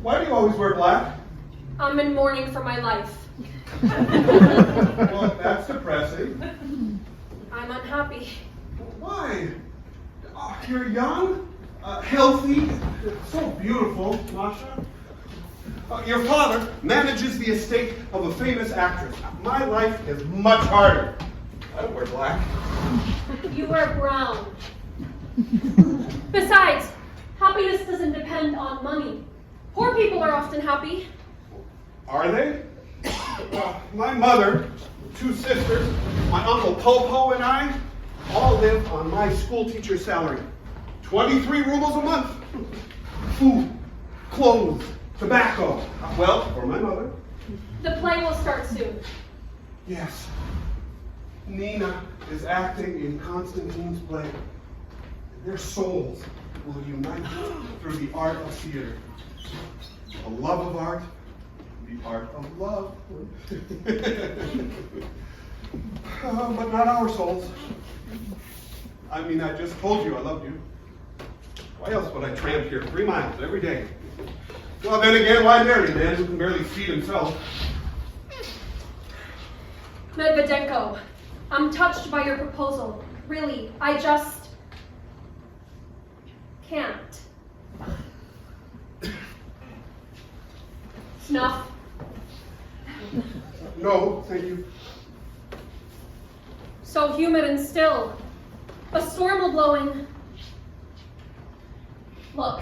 Why do you always wear black? I'm in mourning for my life. Well, that's depressing. I'm unhappy. Why? You're young, healthy, so beautiful, Masha. Your father manages the estate of a famous actress. My life is much harder. I don't wear black. You wear brown. Besides, happiness doesn't depend on money. Poor people are often happy. Are they? My mother, 2 sisters, my uncle Popo and I all live on my school teacher's salary. 23 rubles a month. Food, clothes, tobacco. Well, for my mother. The play will start soon. Yes. Nina is acting in Konstantin's play. Their souls will unite through the art of theater. The love of art, the art of love. But not our souls. I mean, I just told you I loved you. Why else would I tramp here 3 miles every day? Well, then again, why marry a man who can barely feed himself? Medvedenko, I'm touched by your proposal. Really, I just can't. Snuff. No, thank you. So humid and still. A storm will blow in. Look,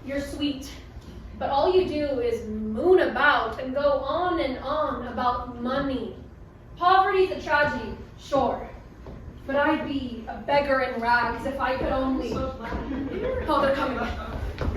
you're sweet, but all you do is moon about and go on and on about money. Poverty's a tragedy, sure, but I'd be a beggar in rags if I could only... Oh, they're coming.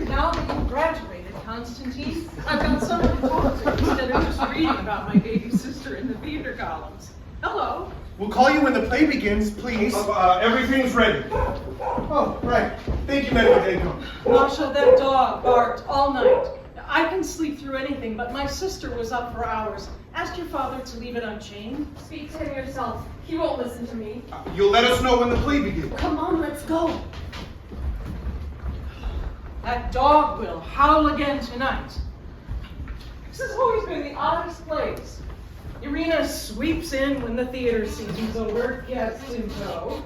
Now that you've graduated, Konstantin, I've got someone to talk to instead of just reading about my baby sister in the theater columns. Hello. We'll call you when the play begins, please. Everything's ready. Oh, right. Thank you, Medvedenko. Masha, that dog barked all night. I can sleep through anything, but my sister was up for hours. Ask your father to leave it unchained. Speak to him yourself. He won't listen to me. You'll let us know when the play begins. Come on, let's go. That dog will howl again tonight. This has always been the oddest place. Irina sweeps in when the theater season's over, gets in tow.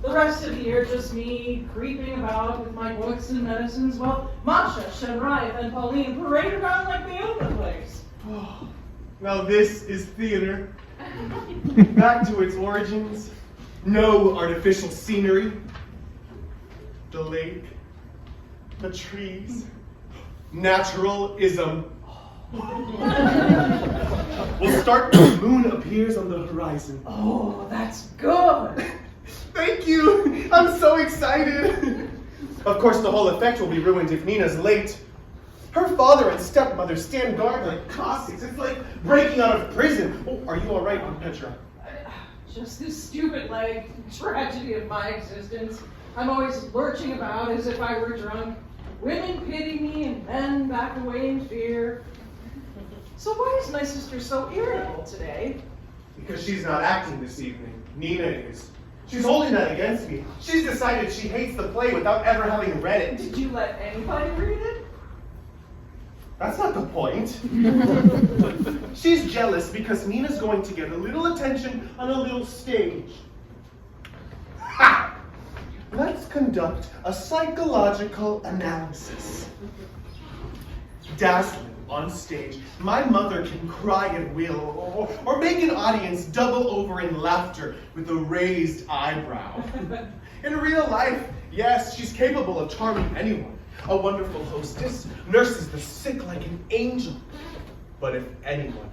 The rest of the year, just me creeping about with my books and medicines, while Masha, Shamrayev, and Pauline parade around like they own the place. Oh, now this is theater. Back to its origins. No artificial scenery. The lake. The trees. Naturalism. We'll start when the moon appears on the horizon. Oh, that's good. Thank you! I'm so excited! Of course, the whole effect will be ruined if Nina's late. Her father and stepmother stand guard like Cossacks. It's like breaking out of prison. Oh, are you all right, Aunt Petra? Just this stupid leg, tragedy of my existence. I'm always lurching about as if I were drunk. Women pity me and men back away in fear. So why is my sister so irritable today? Because she's not acting this evening. Nina is. She's holding that against me. She's decided she hates the play without ever having read it. Did you let anybody read it? That's not the point. She's jealous because Nina's going to get a little attention on a little stage. Ha! Let's conduct a psychological analysis. Dazzling on stage, my mother can cry at will, or make an audience double over in laughter with a raised eyebrow. In real life, yes, she's capable of charming anyone. A wonderful hostess, nurses the sick like an angel. But if anyone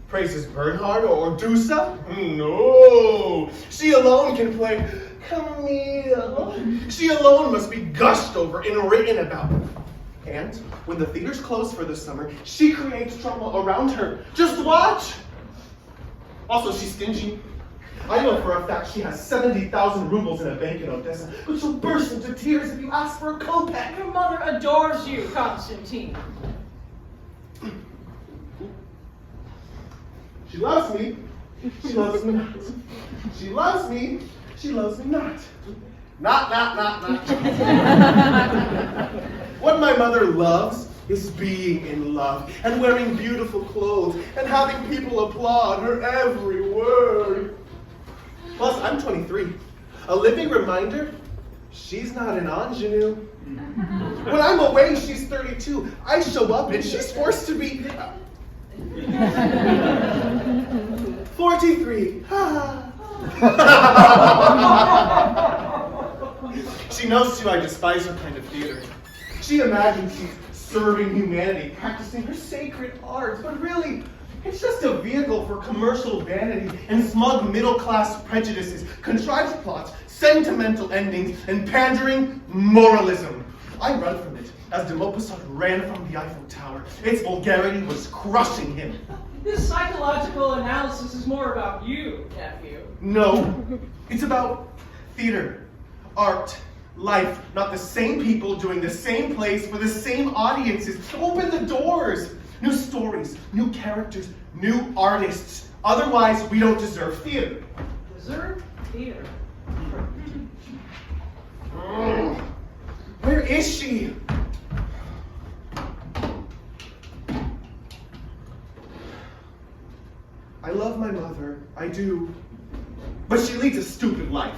praises Bernhard or Dusa, no, she alone can play Camille. She alone must be gushed over and written about. And when the theaters close for the summer, she creates trouble around her. Just watch! Also, she's stingy. I know for a fact she has 70,000 rubles in a bank in Odessa, but she'll burst into tears if you ask for a kopeck. Your mother adores you, Konstantin. She loves me. She loves me not. She loves me. She loves me not. Not. What my mother loves is being in love and wearing beautiful clothes and having people applaud her every word. Plus, I'm 23. A living reminder, she's not an ingenue. When I'm away, she's 32. I show up and she's forced to be 43. She knows too I despise her kind of theater. She imagines she's serving humanity, practicing her sacred arts, but really, it's just a vehicle for commercial vanity and smug middle-class prejudices, contrived plots, sentimental endings, and pandering moralism. I run from it, as de Maupassant ran from the Eiffel Tower. Its vulgarity was crushing him. This psychological analysis is more about you, nephew. No, it's about theater, art, life, not the same people doing the same plays for the same audiences. Open the doors. New stories, new characters, new artists. Otherwise, we don't deserve theater. Deserve theater. Where is she? I love my mother, I do. But she leads a stupid life.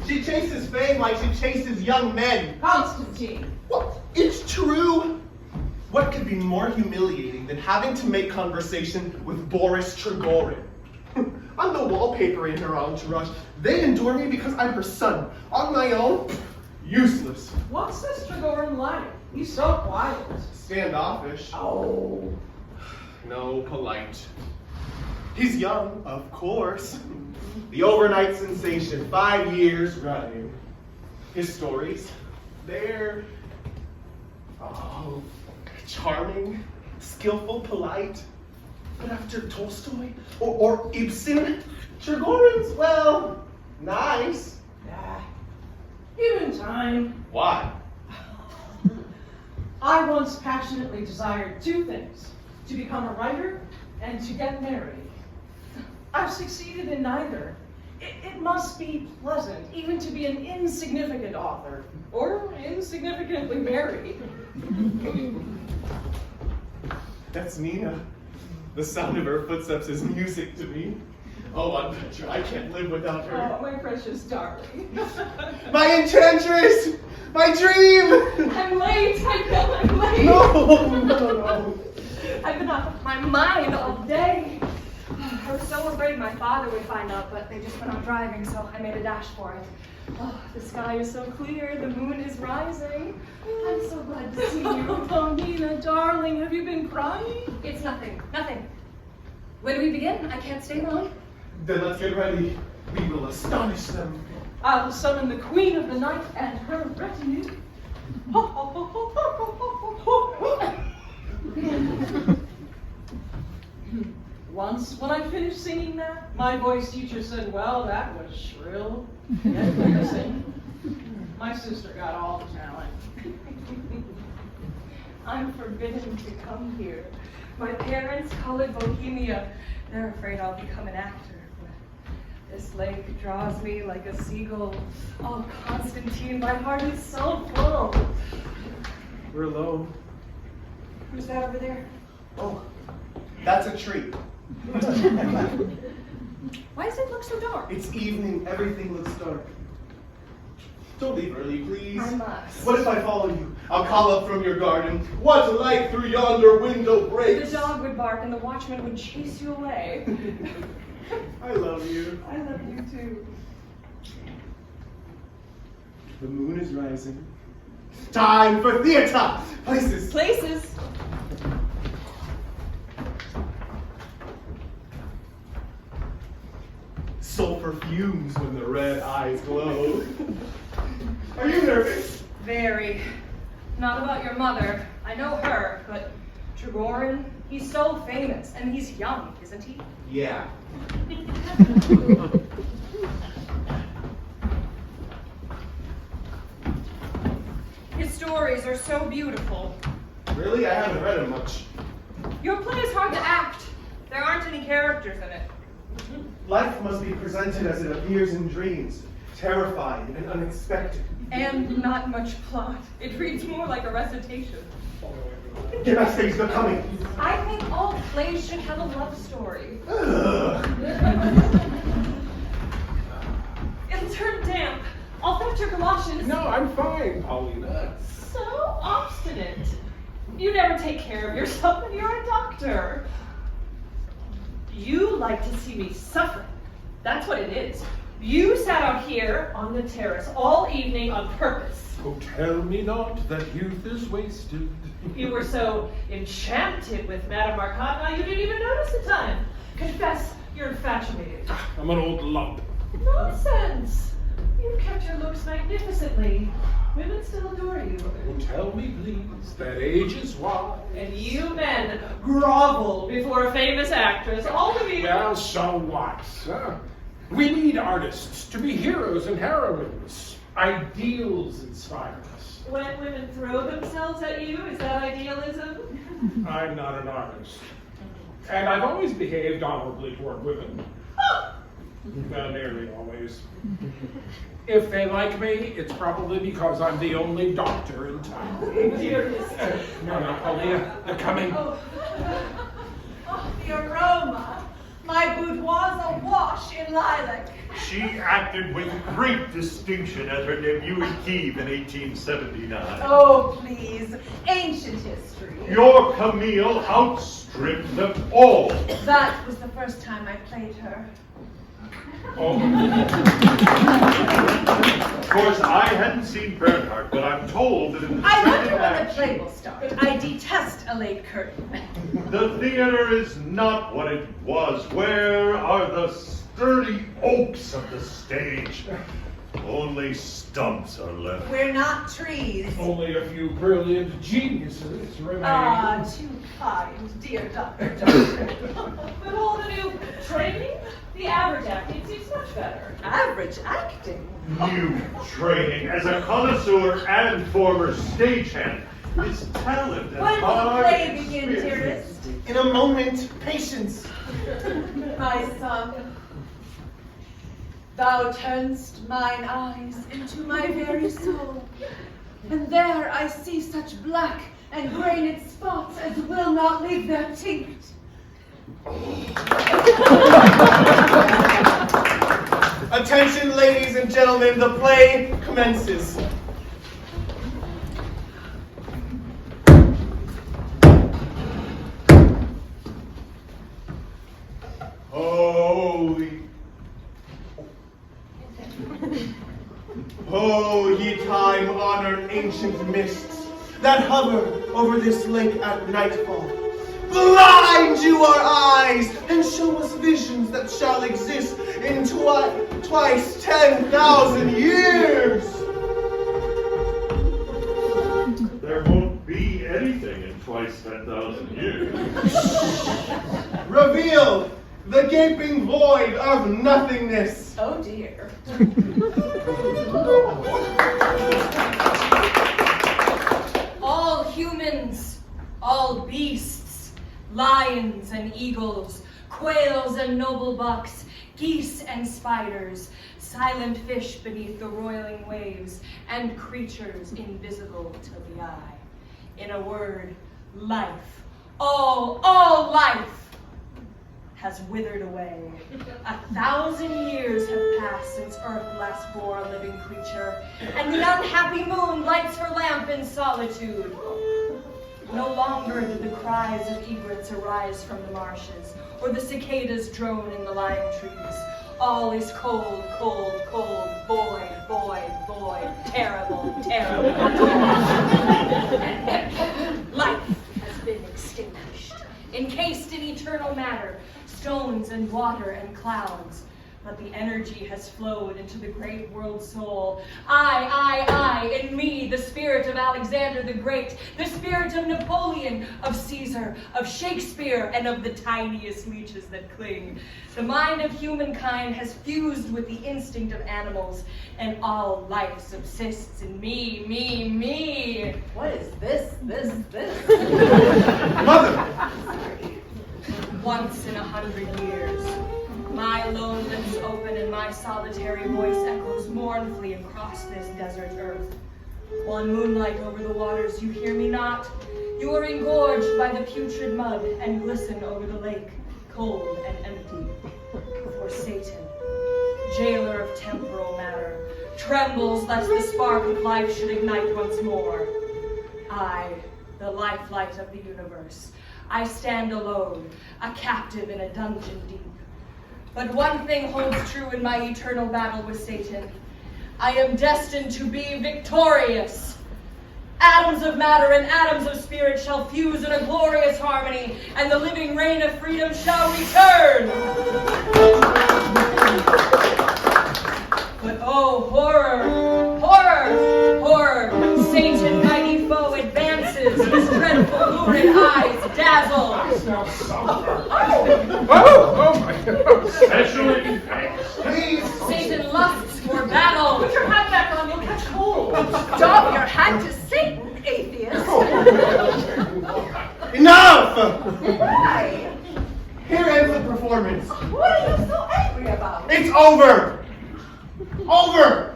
She chases fame like she chases young men. Konstantin. What? It's true. What could be more humiliating than having to make conversation with Boris Trigorin? I'm the wallpaper in her entourage. They endure me because I'm her son. On my own, useless. What's this Trigorin like? He's so quiet. Standoffish. Oh. No, polite. He's young, of course. The overnight sensation, 5 years running. His stories, they're charming, skillful, polite. But after Tolstoy or Ibsen, Trigorin's, well, nice. Give him time. Why? I once passionately desired two things: to become a writer and to get married. I've succeeded in neither. It must be pleasant even to be an insignificant author, or insignificantly married. That's Nina. The sound of her footsteps is music to me. Oh, Aunt Petra, I can't live without her. Oh, my precious darling. My enchantress! My dream! I'm late. I know I'm late. No. I've been off my mind all day. I was so afraid my father would find out, but they just went on driving, so I made a dash for it. Oh, the sky is so clear, the moon is rising. I'm so glad to see you. Oh, Nina, darling, have you been crying? It's nothing. When do we begin? I can't stay long. Then let's get ready. We will astonish them. I'll summon the Queen of the Night and her retinue. Once, when I finished singing that, my voice teacher said, well, that was shrill and piercing. My sister got all the talent. I'm forbidden to come here. My parents colored Bohemia. They're afraid I'll become an actor. This lake draws me like a seagull. Oh, Konstantin, my heart is so full. We're alone. Who's that over there? Oh, that's a tree. Why does it look so dark? It's evening. Everything looks dark. Don't leave early, please. I must. What if I follow you? I'll call up from your garden. What light through yonder window breaks? The dog would bark and the watchman would chase you away. I love you. I love you too. The moon is rising. Time for theater! Places. Places. Sulfur fumes when the red eyes glow. Are you nervous? Very. Not about your mother. I know her, but Trigorin, he's so famous, and he's young, isn't he? Yeah. His stories are so beautiful. Really? I haven't read it much. Your play is hard to act. There aren't any characters in it. Life must be presented as it appears in dreams. terrifying and unexpected. And not much plot. It reads more like a recitation. Get backstage, they're coming. I think all plays should have a love story. It'll turn damp. I'll fetch your galoshes. No, I'm fine, Paulina. So obstinate. You never take care of yourself and you're a doctor. You like to see me suffering. That's what it is. You sat out here on the terrace all evening on purpose. Oh, tell me not that youth is wasted. You were so enchanted with Madame Arkadina, you didn't even notice the time. Confess you're infatuated. I'm an old lump. Nonsense. You've kept your looks magnificently. Women still adore you. Oh, tell me, please, that age is wise. And you men grovel before a famous actress, all of you. Well, so what? Huh? We need artists to be heroes and heroines. Ideals inspire us. When women throw themselves at you, is that idealism? I'm not an artist. And I've always behaved honorably toward women. Well, nearly always. If they like me, it's probably because I'm the only doctor in town. Dearest. No, Paulina, they're coming. Oh, The aroma. My boudoir's awash in lilac. She acted with great distinction at her debut in Kiev in 1879. Oh, please. Ancient history. Your Camille outstripped them all. That was the first time I played her. Oh. Of course, I hadn't seen Bernhardt, but I'm told that in the I second wonder when the act, play will start. I detest a late curtain. the theater is not what it was. Where are the sturdy oaks of the stage? Only stumps are left. We're not trees. Only a few brilliant geniuses remain. Ah, too kind, dear Dr. With all the new training, the average acting seems much better. Average acting. New training as a connoisseur and former stagehand. His talent and When will the hard play begin, experience. dearest? In a moment, patience. My son, thou turnst mine eyes into my very soul, and there I see such black and grained spots as will not leave their tinct. Attention, ladies and gentlemen, the play commences. Oh, ye time-honored ancient mists that hover over this lake at nightfall. Blind you our eyes and show us visions that shall exist in twice 10,000 years. There won't be anything in twice 10,000 years. Reveal the gaping void of nothingness. Oh dear. All humans, all beasts, lions and eagles, quails and noble bucks, geese and spiders, silent fish beneath the roiling waves, and creatures invisible to the eye. In a word, life, all life has withered away. 1,000 years have passed since Earth last bore a living creature, and the unhappy moon lights her lamp in solitude. No longer do the cries of egrets arise from the marshes, or the cicadas drone in the lime trees. All is cold, cold, cold, void, void, void, terrible, terrible. Life has been extinguished, encased in eternal matter, stones and water and clouds. But the energy has flowed into the great world soul. I, in me, the spirit of Alexander the Great, the spirit of Napoleon, of Caesar, of Shakespeare, and of the tiniest leeches that cling. The mind of humankind has fused with the instinct of animals, and all life subsists in me, me, me. What is this? Mother! Once in 100 years, My lone lips open and my solitary voice echoes mournfully across this desert earth. One moonlight over the waters, you hear me not. You are engorged by the putrid mud and glisten over the lake, cold and empty. For Satan, jailer of temporal matter, trembles lest the spark of life should ignite once more. I, the lifelight of the universe, I stand alone, a captive in a dungeon deep. But one thing holds true in my eternal battle with Satan. I am destined to be victorious. Atoms of matter and atoms of spirit shall fuse in a glorious harmony, and the living reign of freedom shall return. But oh, horror, horror, horror! Satan, mighty foe, advances, his dreadful lurid eyes dazzle. I smell sulfur. Oh my God. Special effects. Please. Satan lusts for battle. Put your hat back on, you'll catch cold. Stop your hat to Satan, atheist. Enough! Why? Here ends the performance. What are you so angry about? It's over! Over!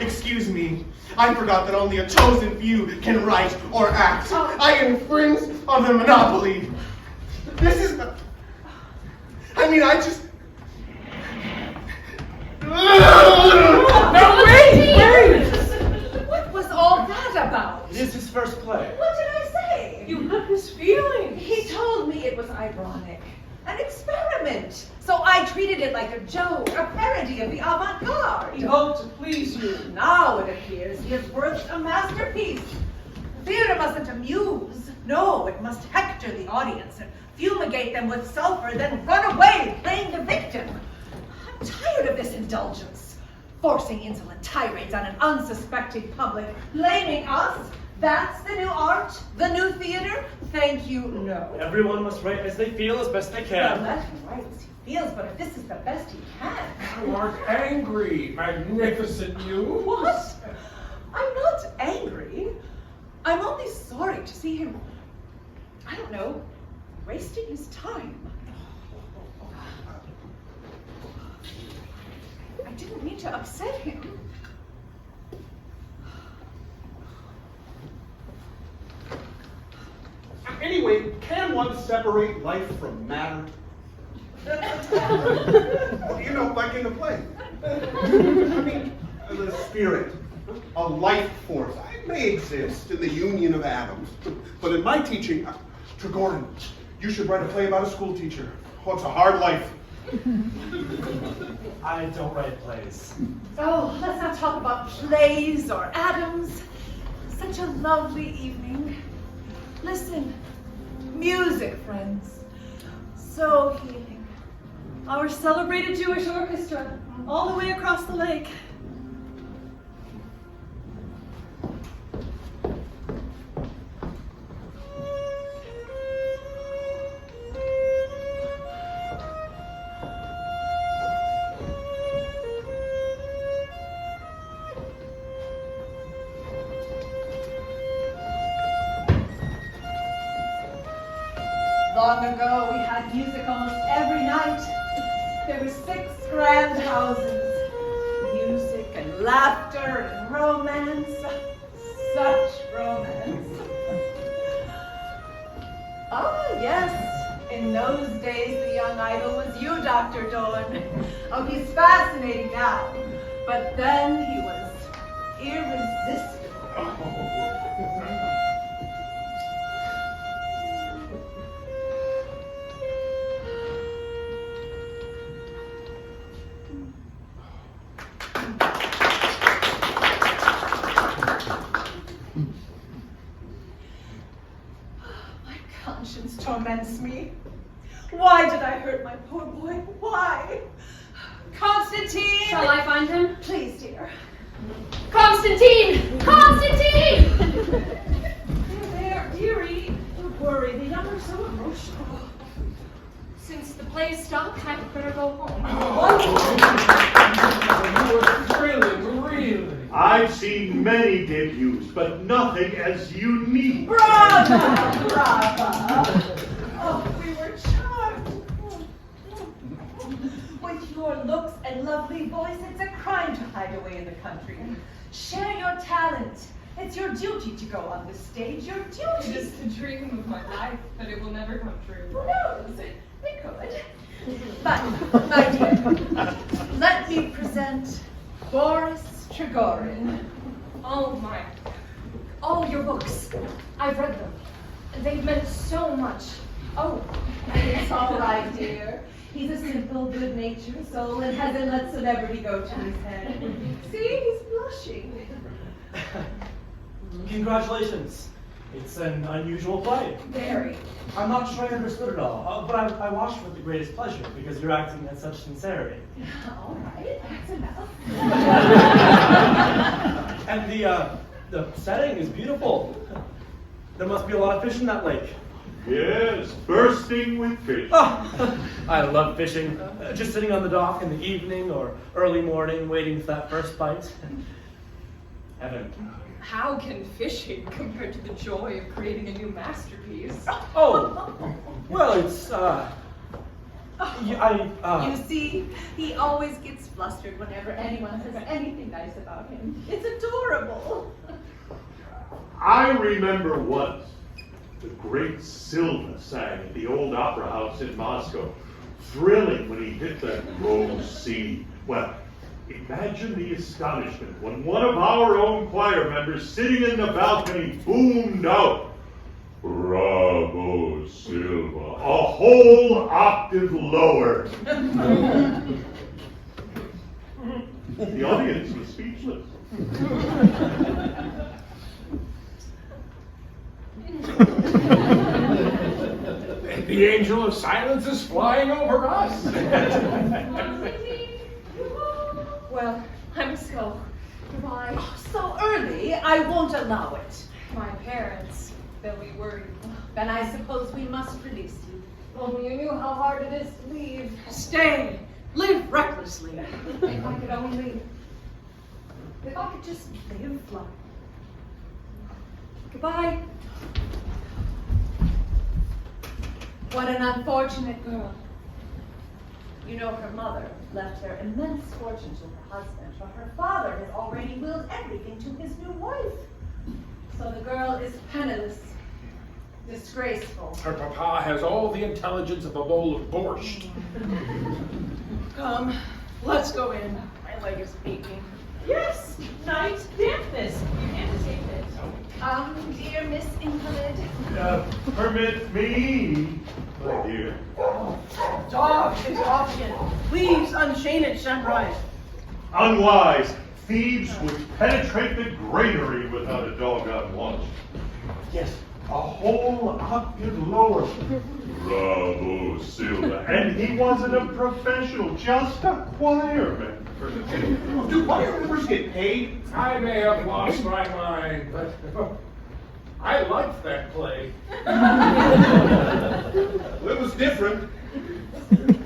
Excuse me. I forgot that only a chosen few can write or act. I infringe on the monopoly. This is the... I just... No, wait! What was all that about? It is his first play. What did I say? You hurt his feelings. He told me it was ironic, an experiment. So I treated it like a joke, a parody of the avant-garde. He hoped to please you. Now it appears he has birthed a masterpiece. Theater mustn't amuse. No, it must hector the audience and fumigate them with sulfur, then run away playing the victim. I'm tired of this indulgence. Forcing insolent tirades on an unsuspecting public, blaming us. That's the new art, the new theater? Thank you, no. Everyone must write as they feel, as best they Well, can. let him write as he feels, but if this is the best he can. You aren't angry, magnificent you. What? I'm not angry. I'm only sorry to see him, I don't know, wasting his time. I didn't mean to upset him. Anyway, can one separate life from matter? You know, like in the play. I mean, the spirit, a life force, it may exist in the union of atoms. But in my teaching, Trigorin, you should write a play about a school teacher. Oh, it's a hard life. I don't write plays. Oh, let's not talk about plays or atoms. Such a lovely evening. Listen, music, friends. So healing. Our celebrated Jewish orchestra, all the way across the lake. Long ago, we had music almost every night. There were 6 grand houses. Music and laughter and romance. Such romance. Oh, yes. In those days, the young idol was you, Dr. Dorn. Oh, he's fascinating now. But then he was irresistible. Torments me. Why did I hurt my poor boy? Why? Constantine! Shall I find him? Please, dear. Constantine! Constantine! There, dearie. Don't worry, the young are so emotional. Since the play stopped, I'd better go home. Really. I've seen many debuts, but nothing as unique. Brava! Brava! Oh, your looks and lovely voice, it's a crime to hide away in the country. Share your talent. It's your duty to go on the stage, your It duty. is the dream of my life, but it will never come true. Who knows? We could. But, my dear, let me present Boris Trigorin. All your books. I've read them. They've meant so much. Oh, it's all right, dear. He's a simple, good-natured soul and hasn't let celebrity go to his head. See, he's blushing. Congratulations. It's an unusual play. Very. I'm not sure I understood it all, but I watched with the greatest pleasure because you're acting in such sincerity. All right, that's enough. And the setting is beautiful. There must be a lot of fish in that lake. Yes, bursting with fish. Oh, I love fishing. Just sitting on the dock in the evening or early morning waiting for that first bite. Heaven. How can fishing compare to the joy of creating a new masterpiece? Oh, well, it's, You see, he always gets flustered whenever anyone says anything nice about him. It's adorable. I remember once the great Silva sang at the old opera house in Moscow. Thrilling when he hit that rose C. Well, imagine the astonishment when one of our own choir members sitting in the balcony boomed out, "Bravo, Silva," a whole octave lower. The audience was speechless. The angel of silence is flying over us. Well, I must go. Goodbye. So early, I won't allow it. My parents, they'll be worried. Then I suppose we must release you. Only you knew how hard it is to leave. Stay. Live recklessly. If I could only. If I could just live life. Goodbye. What an unfortunate girl. You know, her mother left her immense fortune to her husband, but her father has already willed everything to his new wife. So the girl is penniless, disgraceful. Her papa has all the intelligence of a bowl of borscht. Come, let's go in. My leg is aching. Yes, night dampness. You can't take it. Dear Miss Invalid. Permit me, my dear. Dog is option. Please unchain it, Shamrayev. Unwise. Thieves would penetrate the granary without a doggone watch. Yes, a whole octave lower. Bravo, Silva. And he wasn't a professional, just a choir member. Do choir members get paid? I may have lost my mind, but I liked that play. Well, it was different.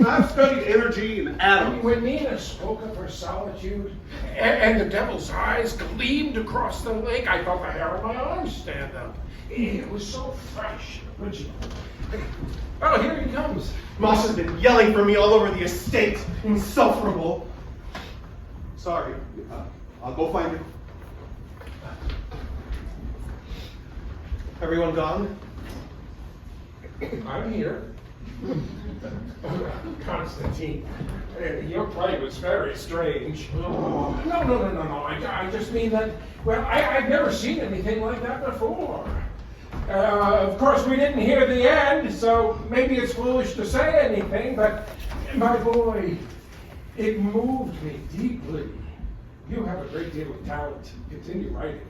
I've studied energy and atoms. When Nina spoke of her solitude and the devil's eyes gleamed across the lake, I felt the hair on my arms stand up. It was so fresh and original. Oh, here he comes. Masha's been yelling for me all over the estate. Insufferable. Sorry. I'll go find her. Everyone gone? I'm here. Konstantin, your play was very strange. No. I just mean that, well, I've never seen anything like that before. Of course, we didn't hear the end, so maybe it's foolish to say anything, but my boy, it moved me deeply. You have a great deal of talent. Continue writing.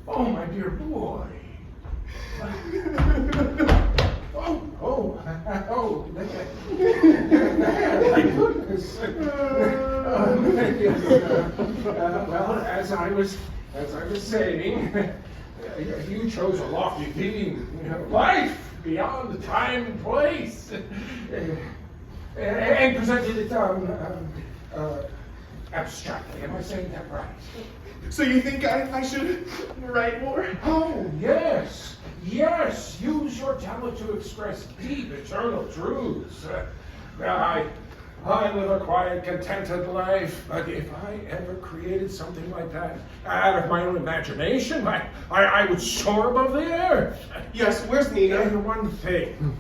Oh, my dear boy. My goodness. Well, as I was saying, you chose a lofty theme, life beyond the time and place, and presented it abstractly. Am I saying that right? So you think I should write more? Oh, yes. Yes, use your talent to express deep, eternal truths. I live a quiet, contented life, but if I ever created something like that out of my own imagination, I would soar above the earth. Yes, where's Nina? And one thing,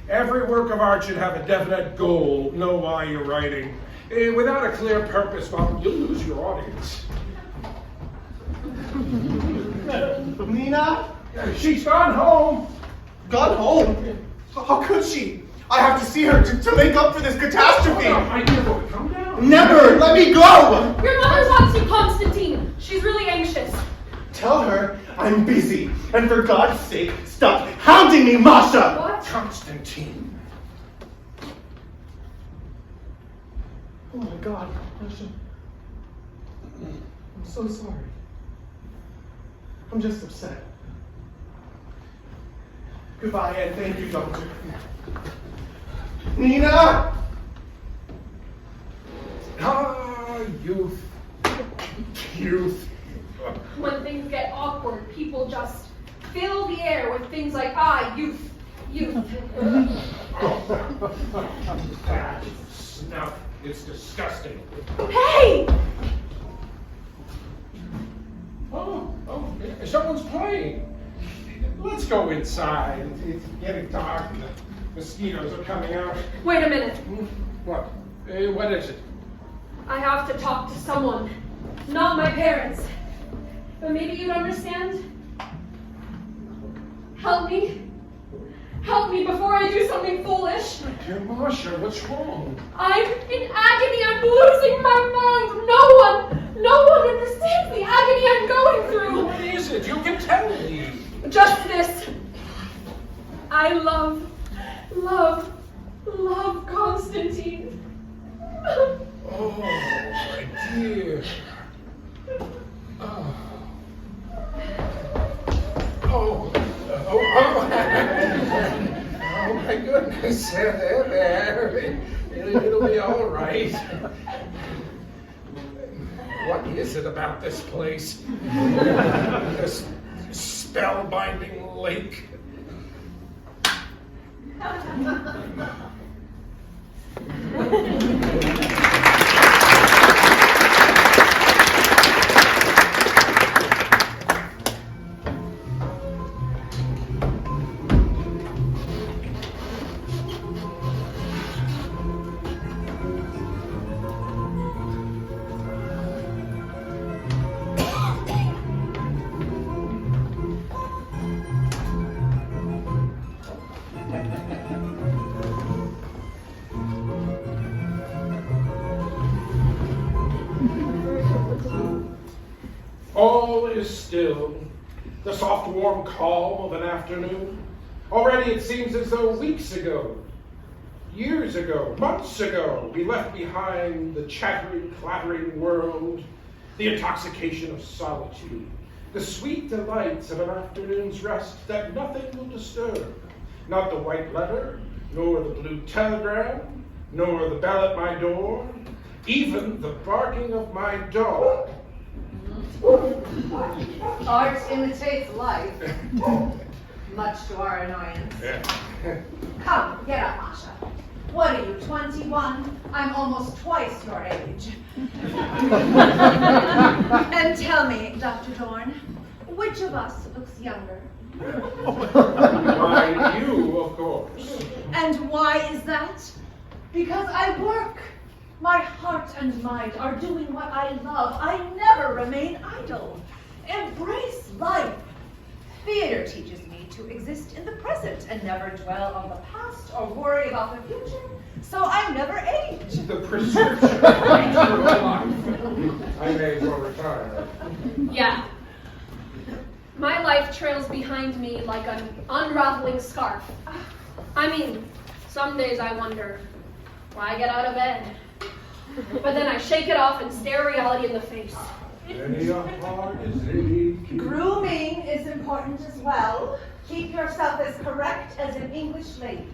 every work of art should have a definite goal, know why you're writing. Without a clear purpose, well, you'll lose your audience. Nina? She's gone home. Gone home? How could she? I have to see her to make up for this catastrophe. Oh, my dear boy, calm down. Never! Let me go! Your mother wants you, Konstantin. She's really anxious. Tell her I'm busy, and for God's sake, stop hounding me, Masha! What? Konstantin. Oh my God, Masha. I'm so sorry. I'm just upset. Goodbye, and thank you, Doctor. Nina! Ah, youth. Youth. When things get awkward, people just fill the air with things like, youth, youth. That snuff. It's disgusting. Hey! Oh, someone's playing. Let's go inside. It's getting dark and the mosquitoes are coming out. Wait a minute. What? What is it? I have to talk to someone. Not my parents. But maybe you'd understand. Help me. Help me before I do something foolish. Dear Masha, what's wrong? I'm in agony. I'm losing my mind. No one understands the agony I'm going through. What is it? You can tell me. Just this. I love Konstantin. Oh, my dear. Oh, my goodness. There. It'll be all right. What is it about this place? This spellbinding lake. All is still, the soft warm calm of an afternoon. Already it seems as though weeks ago, years ago, months ago, we left behind the chattering, clattering world, the intoxication of solitude, the sweet delights of an afternoon's rest that nothing will disturb. Not the white letter, nor the blue telegram, nor the bell at my door, even the barking of my dog. Art imitates life, much to our annoyance. Yeah. Come, get up, Masha. What are you, 21? I'm almost twice your age. And tell me, Dr. Dorn, which of us looks younger? Why, you, of course. And why is that? Because I work. My heart and mind are doing what I love. I never remain idle. Embrace life. Theater teaches me to exist in the present and never dwell on the past or worry about the future, so I never age. The prescription for life. I may as well retire. Yeah. My life trails behind me like an unraveling scarf. I mean, some days I wonder why I get out of bed. But then I shake it off and stare reality in the face. Many a heart is aching. Grooming is important as well. Keep yourself as correct as an English lady.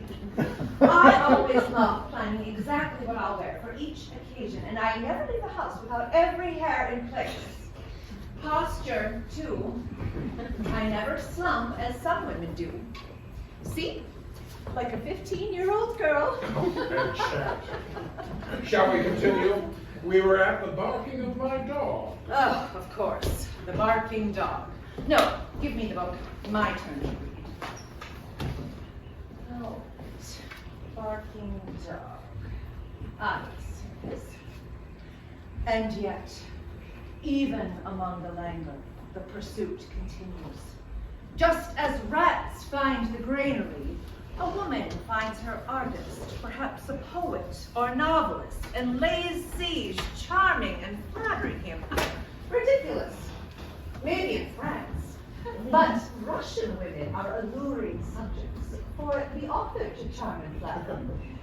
I always love planning exactly what I'll wear for each occasion, and I never leave the house without every hair in place. Posture, too. I never slump as some women do. See? Like a 15-year-old girl. And chat. Shall we continue? We were at the barking of my dog. Oh, of course. The barking dog. No, give me the book. My turn to read. Oh, barking dog. Ah, yes, yes. And yet, even among the languor, the pursuit continues. Just as rats find the granary, a woman finds her artist, perhaps a poet or novelist, and lays siege, charming and flattering him. Ridiculous. Maybe in France. But Russian women are alluring subjects for the author to charm and flatter,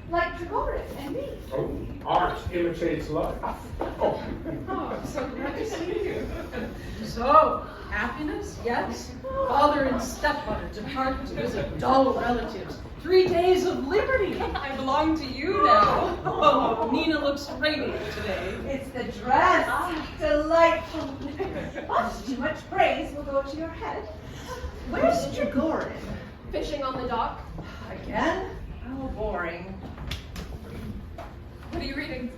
like Trigorin and me. Oh, art imitates life. Oh, So glad to see you. So, happiness, yes. Father and stepmother depart to visit dull relatives. 3 days of liberty. I belong to you now. Oh, Nina looks radiant today. It's the dress. Delightful. But too much praise will go to your head. Where's Trigorin? Fishing on the dock. Again? Oh, boring. What are you reading?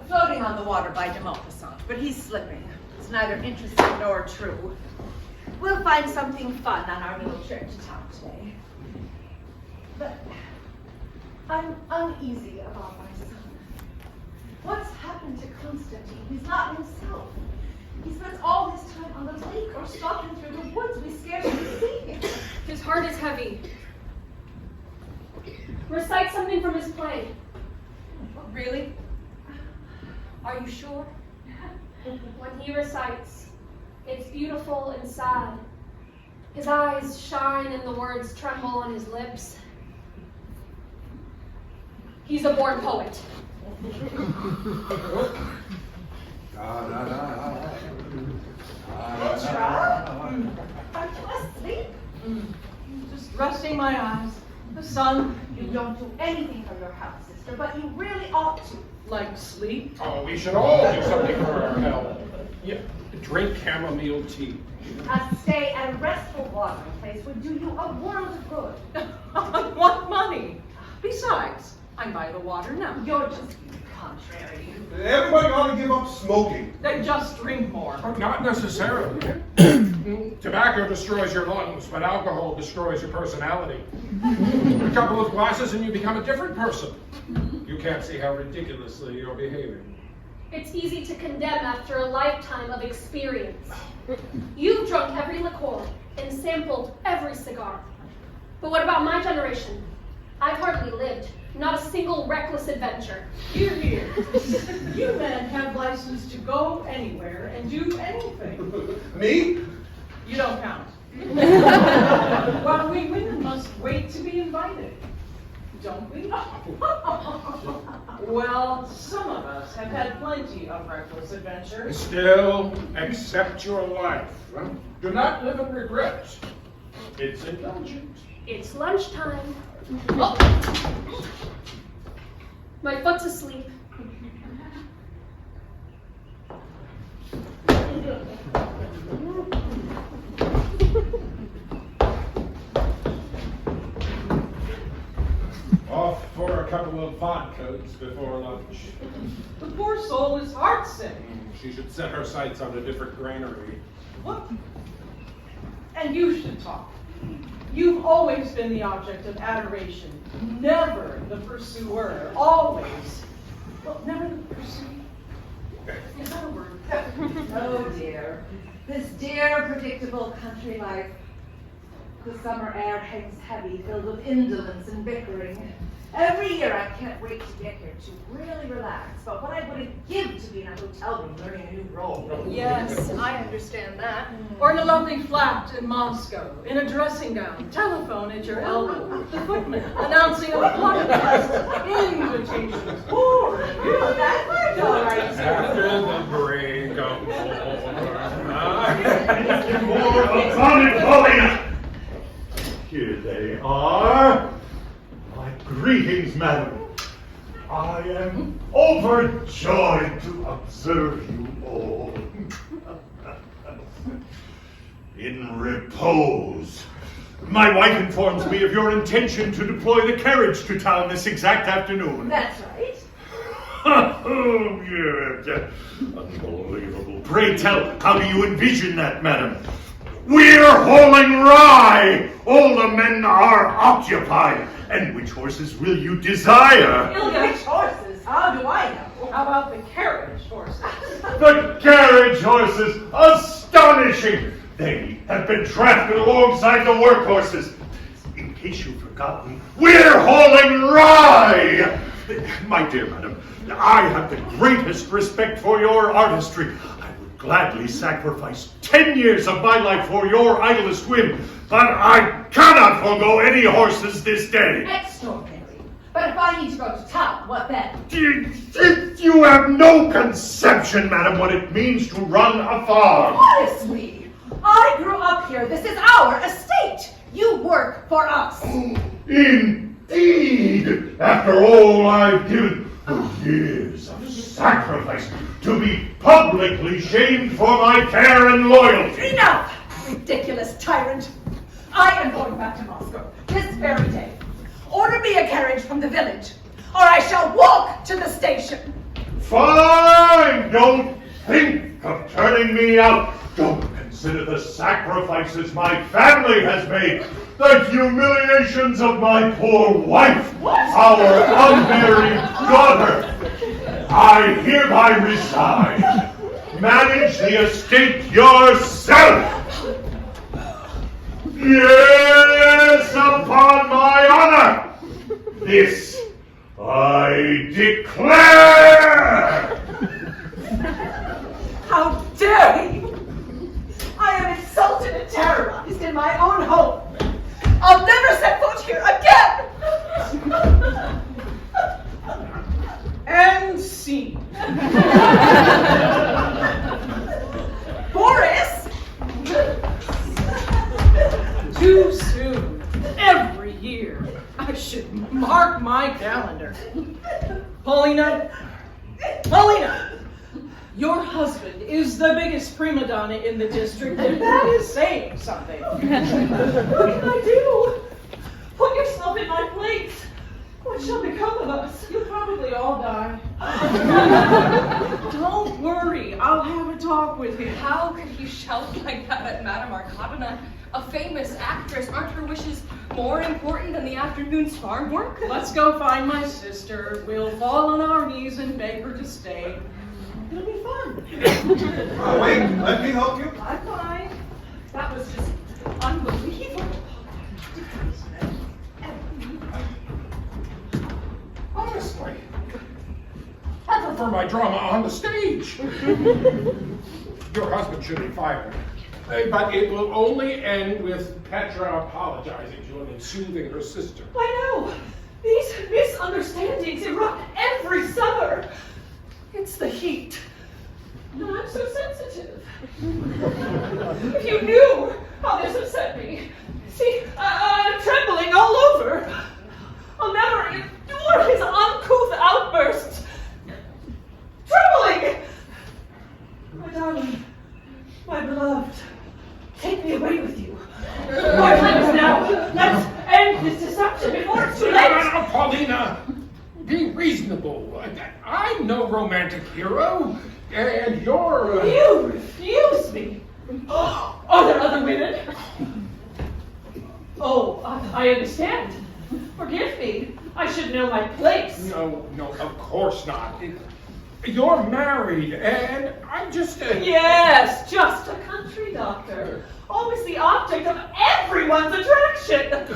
Floating on the Water by de Maupassant, but he's slipping. It's neither interesting nor true. We'll find something fun on our little trip to town today. But I'm uneasy about my son. What's happened to Konstantin? He's not himself. He spends all his time on the lake or stalking through the woods. We scarcely see him. His heart is heavy. Recite something from his play. Really? Are you sure? When he recites, it's beautiful and sad. His eyes shine and the words tremble on his lips. He's a born poet. Petra? Aren't you asleep? Just resting my eyes. The sun, You don't do anything for your health, sister, but you really ought to. like sleep. oh, we should all do something for our health. Yeah, drink chamomile tea. A stay at a restful watering place would do you a world of good. I want money. Besides, I'm by the water now. You're just contrary. Everybody ought to give up smoking. Then just drink more. Not necessarily. Tobacco destroys your lungs, but alcohol destroys your personality. A couple of glasses and you become a different person. You can't see how ridiculously you're behaving. It's easy to condemn after a lifetime of experience. You've drunk every liqueur and sampled every cigar. But what about my generation? I've hardly lived, not a single reckless adventure. Hear, hear. You men have license to go anywhere and do anything. Me? You don't count. While we women must wait to be invited. Don't we? Well, some of us have had plenty of reckless adventures. Still, accept your life. Do not live in regret. It's indulgent. It's lunchtime. Oh. My foot's asleep. Off for a couple of vodkas before lunch. The poor soul is heartsick. She should set her sights on a different granary. What? And you should talk. You've always been the object of adoration, never the pursuer, always. Well, never the pursuer. Is that a word? Oh dear. This dear, predictable country life. The summer air hangs heavy, filled with indolence and bickering. Every year I can't wait to get here to really relax, but what I wouldn't give to be in a hotel room learning a new role. Yes, I understand that. Or in a lovely flat in Moscow, in a dressing gown, telephone at your elbow, the footman announcing a podcast, invitations, pouring. Oh, that's my all right. After the break of More upon it, Paulina! Here they are. My Greetings, madam. I am overjoyed to observe you all in repose. My wife informs me of your intention to deploy the carriage to town this exact afternoon. That's right. Oh, yeah. Unbelievable. Pray tell, how do you envision that, madam? We're hauling rye! All the men are occupied. And which horses will you desire? Which horses? How do I know? How about the carriage horses? The carriage horses! Astonishing! They have been drafted alongside the work horses. In case you've forgotten, we're hauling rye! My dear madam, I have the greatest respect for your artistry. I would gladly sacrifice 10 years of my life for your idlest whim, but I cannot forego any horses this day. Extraordinary. But if I need to go to town, what then? You have no conception, madam, what it means to run a farm. What is we? I grew up here. This is our estate. You work for us. Indeed! After all I've given for years of sacrifice, to be publicly shamed for my care and loyalty. Enough, ridiculous tyrant. I am going back to Moscow this very day. Order me a carriage from the village, or I shall walk to the station. Fine! Don't think of turning me out. Don't consider the sacrifices my family has made, the humiliations of my poor wife, our unmarried daughter. I hereby resign. Manage the estate yourself. Yes, upon my honor. This I declare. How dare he? I am insulted and terrorized in my own home. I'll never set foot here again. And scene. Boris! Too soon. Every year. I should mark my calendar. Paulina! Your husband is the biggest prima donna in the district, and that is saying something. What can I do? Put yourself in my place. What shall become of us? You'll probably all die. Don't worry, I'll have a talk with him. How could he shout like that at Madame Arkadina? A famous actress. Aren't her wishes more important than the afternoon's farm work? Let's go find my sister. We'll fall on our knees and beg her to stay. It'll be fun. Wait, let me help you. I'm fine. That was just unbelievable. Honestly, I prefer my drama on the stage. Your husband should be fired. But it will only end with Petra apologizing to him and soothing her sister. I know. These misunderstandings erupt every summer. It's the heat. And I'm so sensitive. If you knew how this upset me. See, I'm trembling all over. I'll never endure his uncouth outbursts. Trembling! My darling, my beloved, take me away with you. Our time is now. Let's end this deception before it's too late. Now, Paulina, be reasonable. I'm no romantic hero, and you're... You refuse me. Are there other women? Oh, I understand. Forgive me. I should know my place. No, of course not. You're married, and I'm just a... Yes, just a country doctor. Always the object of everyone's attraction.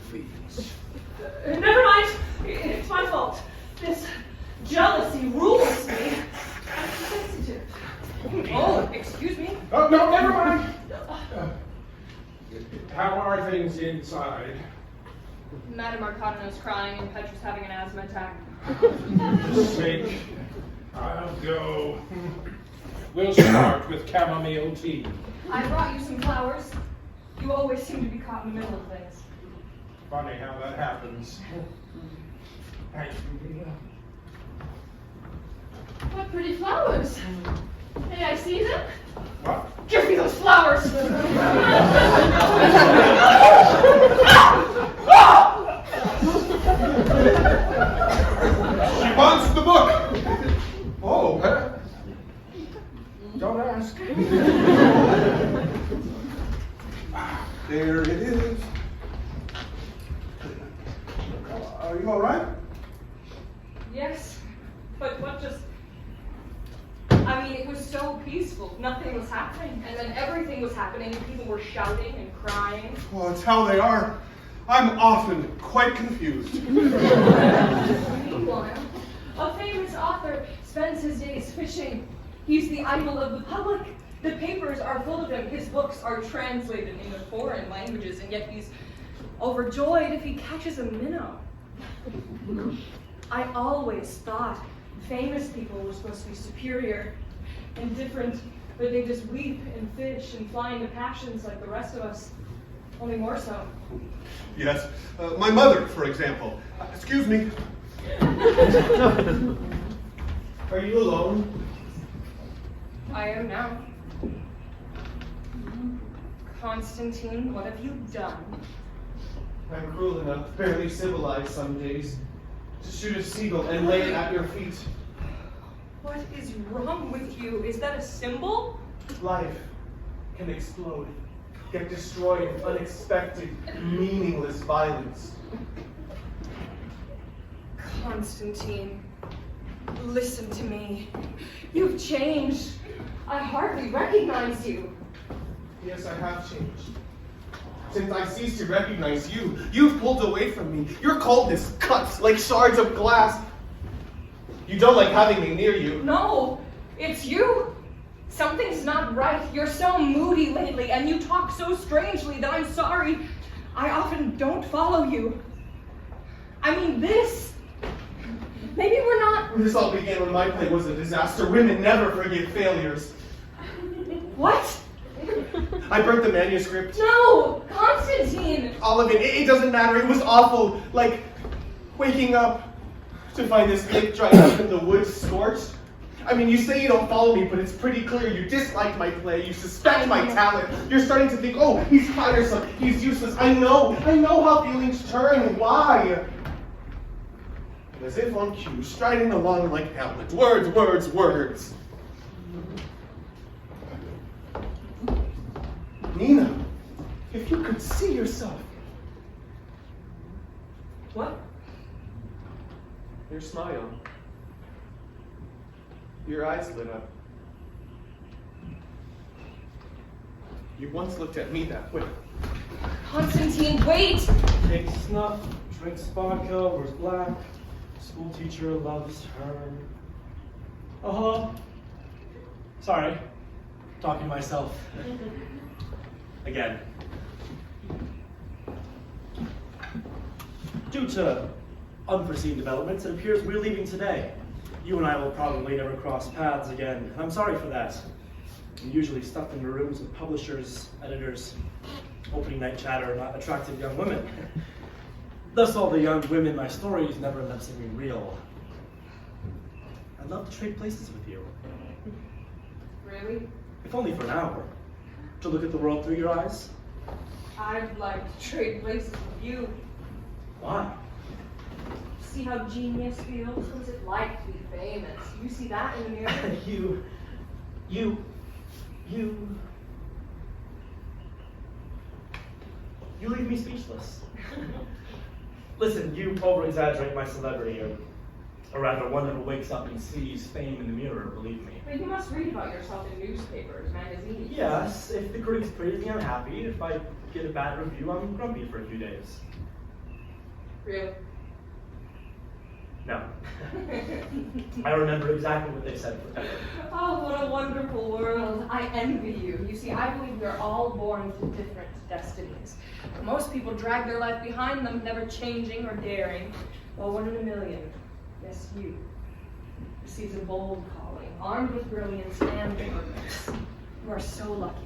Please. Never mind. It's my fault. This jealousy rules me. I'm too sensitive. Oh, excuse me? Oh, no, never mind. How are things inside? Madame Arkadina is crying and Petra's having an asthma attack. For your sake, I'll go. We'll start with chamomile tea. I brought you some flowers. You always seem to be caught in the middle of things. Funny how that happens. What pretty flowers. May I see them? What? Give me those flowers! She wants the book. Oh, Don't ask. there it is. Are you all right? Yes, but what just... I mean, it was so peaceful. Nothing was happening. And then everything was happening. People were shouting and crying. Oh, it's how they are. I'm often quite confused. Meanwhile, a famous author spends his days fishing. He's the idol of the public. The papers are full of him. His books are translated into foreign languages, and yet he's overjoyed if he catches a minnow. I always thought famous people were supposed to be superior and different, but they just weep and fish and fly into passions like the rest of us, only more so. Yes, my mother, for example. Excuse me. Are you alone? I am now. Konstantin, what have you done? I'm cruel enough, barely civilized some days, to shoot a seagull and lay it at your feet. What is wrong with you? Is that a symbol? Life can explode, get destroyed in unexpected, meaningless violence. Konstantin, listen to me. You've changed. I hardly recognize you. Yes, I have changed. Since I ceased to recognize you, you've pulled away from me. Your coldness cuts like shards of glass. You don't like having me near you. No, it's you. Something's not right. You're so moody lately, and you talk so strangely that I'm sorry. I often don't follow you. I mean, this. Maybe we're not. This all began when my play was a disaster. Women never forgive failures. What? I burnt the manuscript. No, Konstantin. All of it. It doesn't matter. It was awful. Like waking up to find this lake dried up and the woods scorched. I mean, you say you don't follow me, but it's pretty clear you dislike my play. You suspect my talent. You're starting to think, oh, he's tiresome. He's useless. I know how feelings turn. Why? And as if on cue, striding along like Hamlet. Words, words, words. Nina, if you could see yourself. What? Your smile. Your eyes lit up. You once looked at me that way. Konstantin, wait! Takes snuff, drinks vodka, wears black. School teacher loves her. Sorry. Talking to myself. Again. Due to unforeseen developments, it appears we're leaving today. You and I will probably never cross paths again, and I'm sorry for that. I'm usually stuck in the rooms with publishers, editors, opening night chatter, not attractive young women. Thus all the young women in my stories never end up seeming real. I'd love to trade places with you. Really? If only for an hour. To look at the world through your eyes. I'd like to trade places with you. Why? See how genius feels? What is it like to be famous? You see that in the mirror? You leave me speechless. Listen, you over-exaggerate my celebrity, or rather one who wakes up and sees fame in the mirror, believe me. But you must read about yourself in newspapers, magazines. Yes, if the critics praise me, I'm happy. If I get a bad review, I'm grumpy for a few days. Really? No. I remember exactly what they said forever. Oh, what a wonderful world. I envy you. You see, I believe we are all born to different destinies. Most people drag their life behind them, never changing or daring. Well, 1 in a million, yes, you, receives a bold calling, armed with brilliance and purpose. You are so lucky.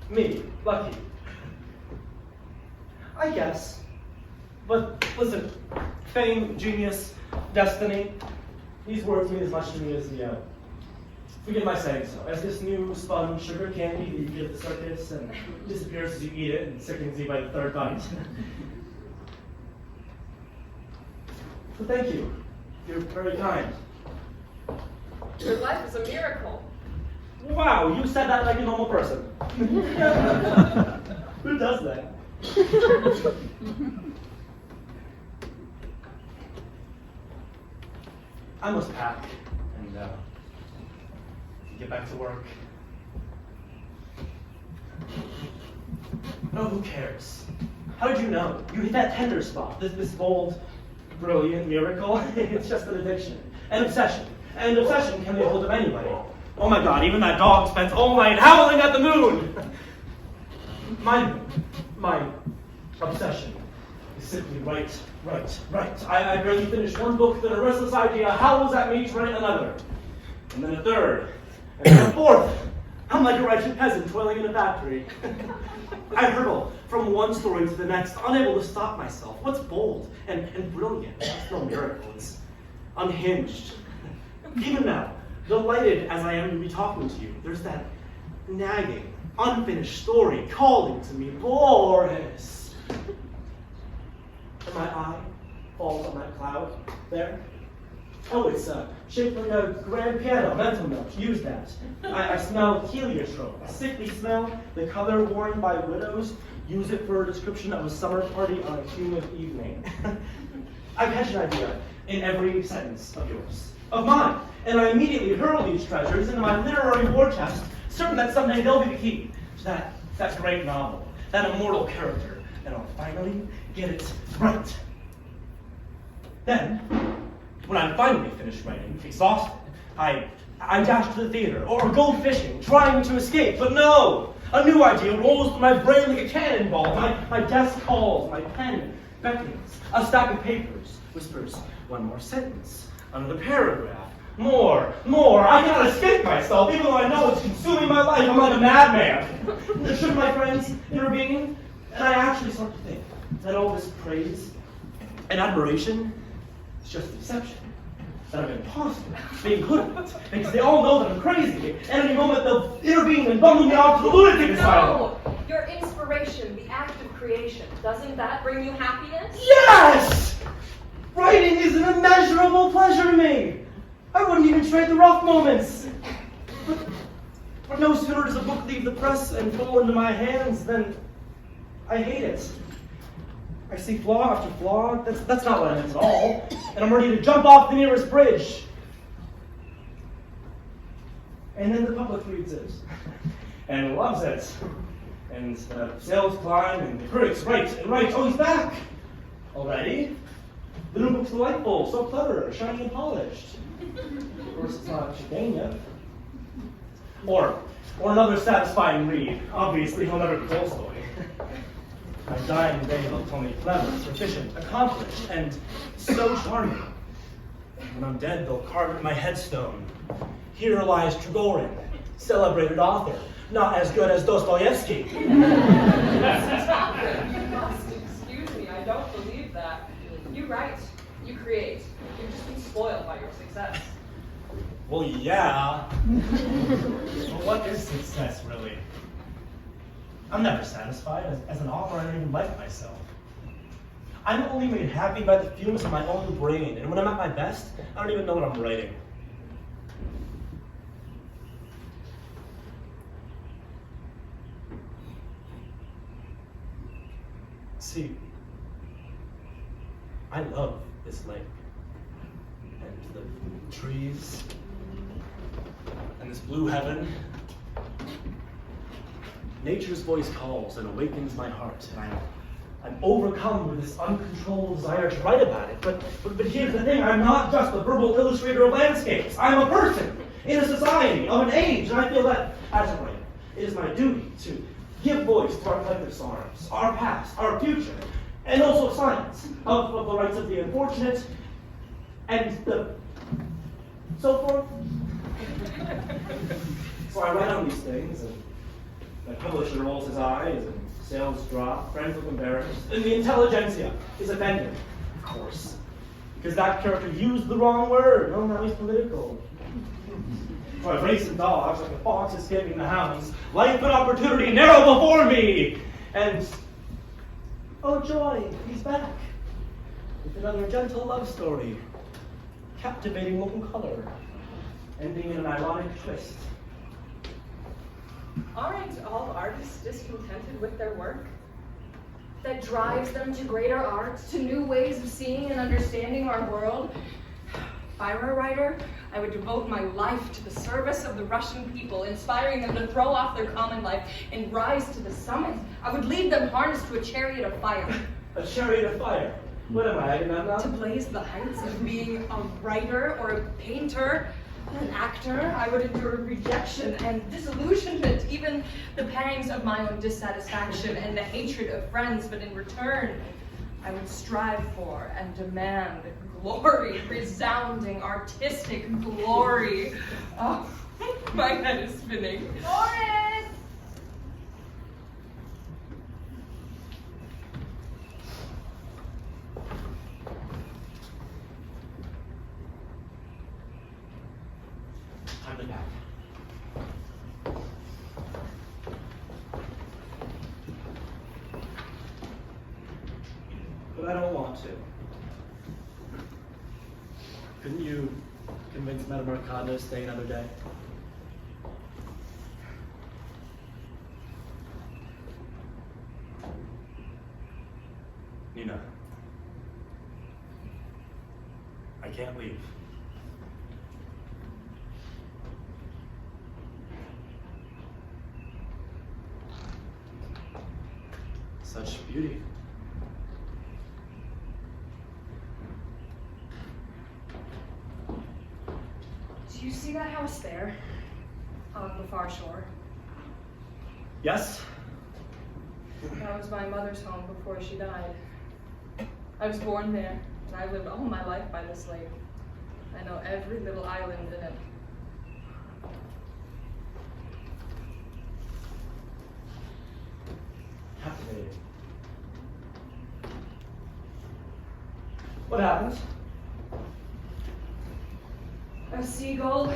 Me, lucky. I guess. But listen, fame, genius, destiny, these words mean as much to me as the, forgive my saying so, as this new spun sugar candy that you get at the circus and disappears as you eat it and sickens you by the third bite. So thank you. You're very kind. Your life is a miracle. Wow, you said that like a normal person. Who does that? I must pack and get back to work. No, who cares? How did you know? You hit that tender spot. This bold, brilliant miracle. It's just an addiction, an obsession. And obsession can be a hold of anybody. Oh my God, even that dog spends all night howling at the moon. My obsession is simply right. I barely finished one book, then a restless idea howls at me to write another. And then a third, and then a fourth. I'm like a wretched peasant toiling in a factory. I hurtle from one story to the next, unable to stop myself. What's bold and brilliant? It's no miracle, it's unhinged. Even now, delighted as I am to be talking to you, there's that nagging, unfinished story calling to me, Boris. And my eye falls on that cloud there. Oh, it's shaped like a grand piano, mental note, use that. I smell heliotrope, a sickly smell, the color worn by widows. Use it for a description of a summer party on a humid evening. I catch an idea in every sentence of yours, of mine, and I immediately hurl these treasures into my literary war chest, certain that someday they'll be the key to that great novel, that immortal character, and I'll finally get it right. Then, when I'm finally finished writing, exhausted, I dash to the theater or go fishing, trying to escape, but no! A new idea rolls through my brain like a cannonball. My desk calls, my pen beckons. A stack of papers whispers, one more sentence, another paragraph, more. I cannot escape myself, even though I know it's consuming my life. I'm like a madman. Should my friends intervene? And I actually start to think that all this praise and admiration is just a deception. That I'm imposter, being hoodwinked, because they all know that I'm crazy, and any moment they'll intervene and bundle me off to the lunatic asylum. No! Your inspiration, the act of creation, doesn't that bring you happiness? Yes! Writing is an immeasurable pleasure to me. I wouldn't even trade the rough moments. But no sooner does a book leave the press and fall into my hands than I hate it. I see flaw after flaw. That's not what I meant at all. And I'm ready to jump off the nearest bridge. And then the public reads it and loves it. And sales climb and the critics write. Oh, he's back already. The new book's delightful, so clever, shiny and polished. Of course, it's not Chicane yet. Or another satisfying read. Obviously, he'll never be Tolstoy. My dying day he'll tell me clever, sufficient, accomplished, and so charming. When I'm dead, they'll carve in my headstone. Here lies Trigorin, celebrated author, not as good as Dostoevsky. Stop it. You must excuse me. I don't believe that. You write. You create. You've just been spoiled by your success. Well, yeah. But what is success, really? I'm never satisfied. As an author, I don't even like myself. I'm only made happy by the fumes of my own brain, and when I'm at my best, I don't even know what I'm writing. See, I love this lake, and the trees, and this blue heaven. Nature's voice calls and awakens my heart, and I'm overcome with this uncontrolled desire to write about it. But here's the thing, I'm not just a verbal illustrator of landscapes. I'm a person in a society of an age, and I feel that, as a writer, it is my duty to give voice to our collective sorrows, our past, our future, and also science, of the rights of the unfortunate, and the so forth. So I write on these things, and my publisher rolls his eyes and Sales drop, friends look embarrassed, and the intelligentsia is offended, of course. Because that character used the wrong word. Oh, now he's political. Or racing dogs like the fox escaping the hounds. Life and opportunity narrow before me. And, oh joy, he's back. With another gentle love story. Captivating local color. Ending in an ironic twist. Aren't all artists discontented with their work? That drives them to greater art, to new ways of seeing and understanding our world. If I were a writer, I would devote my life to the service of the Russian people, inspiring them to throw off their common life and rise to the summit. I would lead them harnessed to a chariot of fire. A chariot of fire? What am I, Agamemnon? To blaze the heights of being a writer or a painter, an actor. I would endure rejection and disillusionment, even the pangs of my own dissatisfaction and the hatred of friends, but in return, I would strive for and demand glory, resounding artistic glory. Oh, my head is spinning. Laure! Time to pack. But I don't want to. Couldn't you convince Madame Arkadina to stay another day? Nina, I can't leave. Such beauty. Do you see that house there? On the far shore? Yes? That was my mother's home before she died. I was born there, and I lived all my life by this lake. I know every little island in it. Captivating. What happened? A seagull.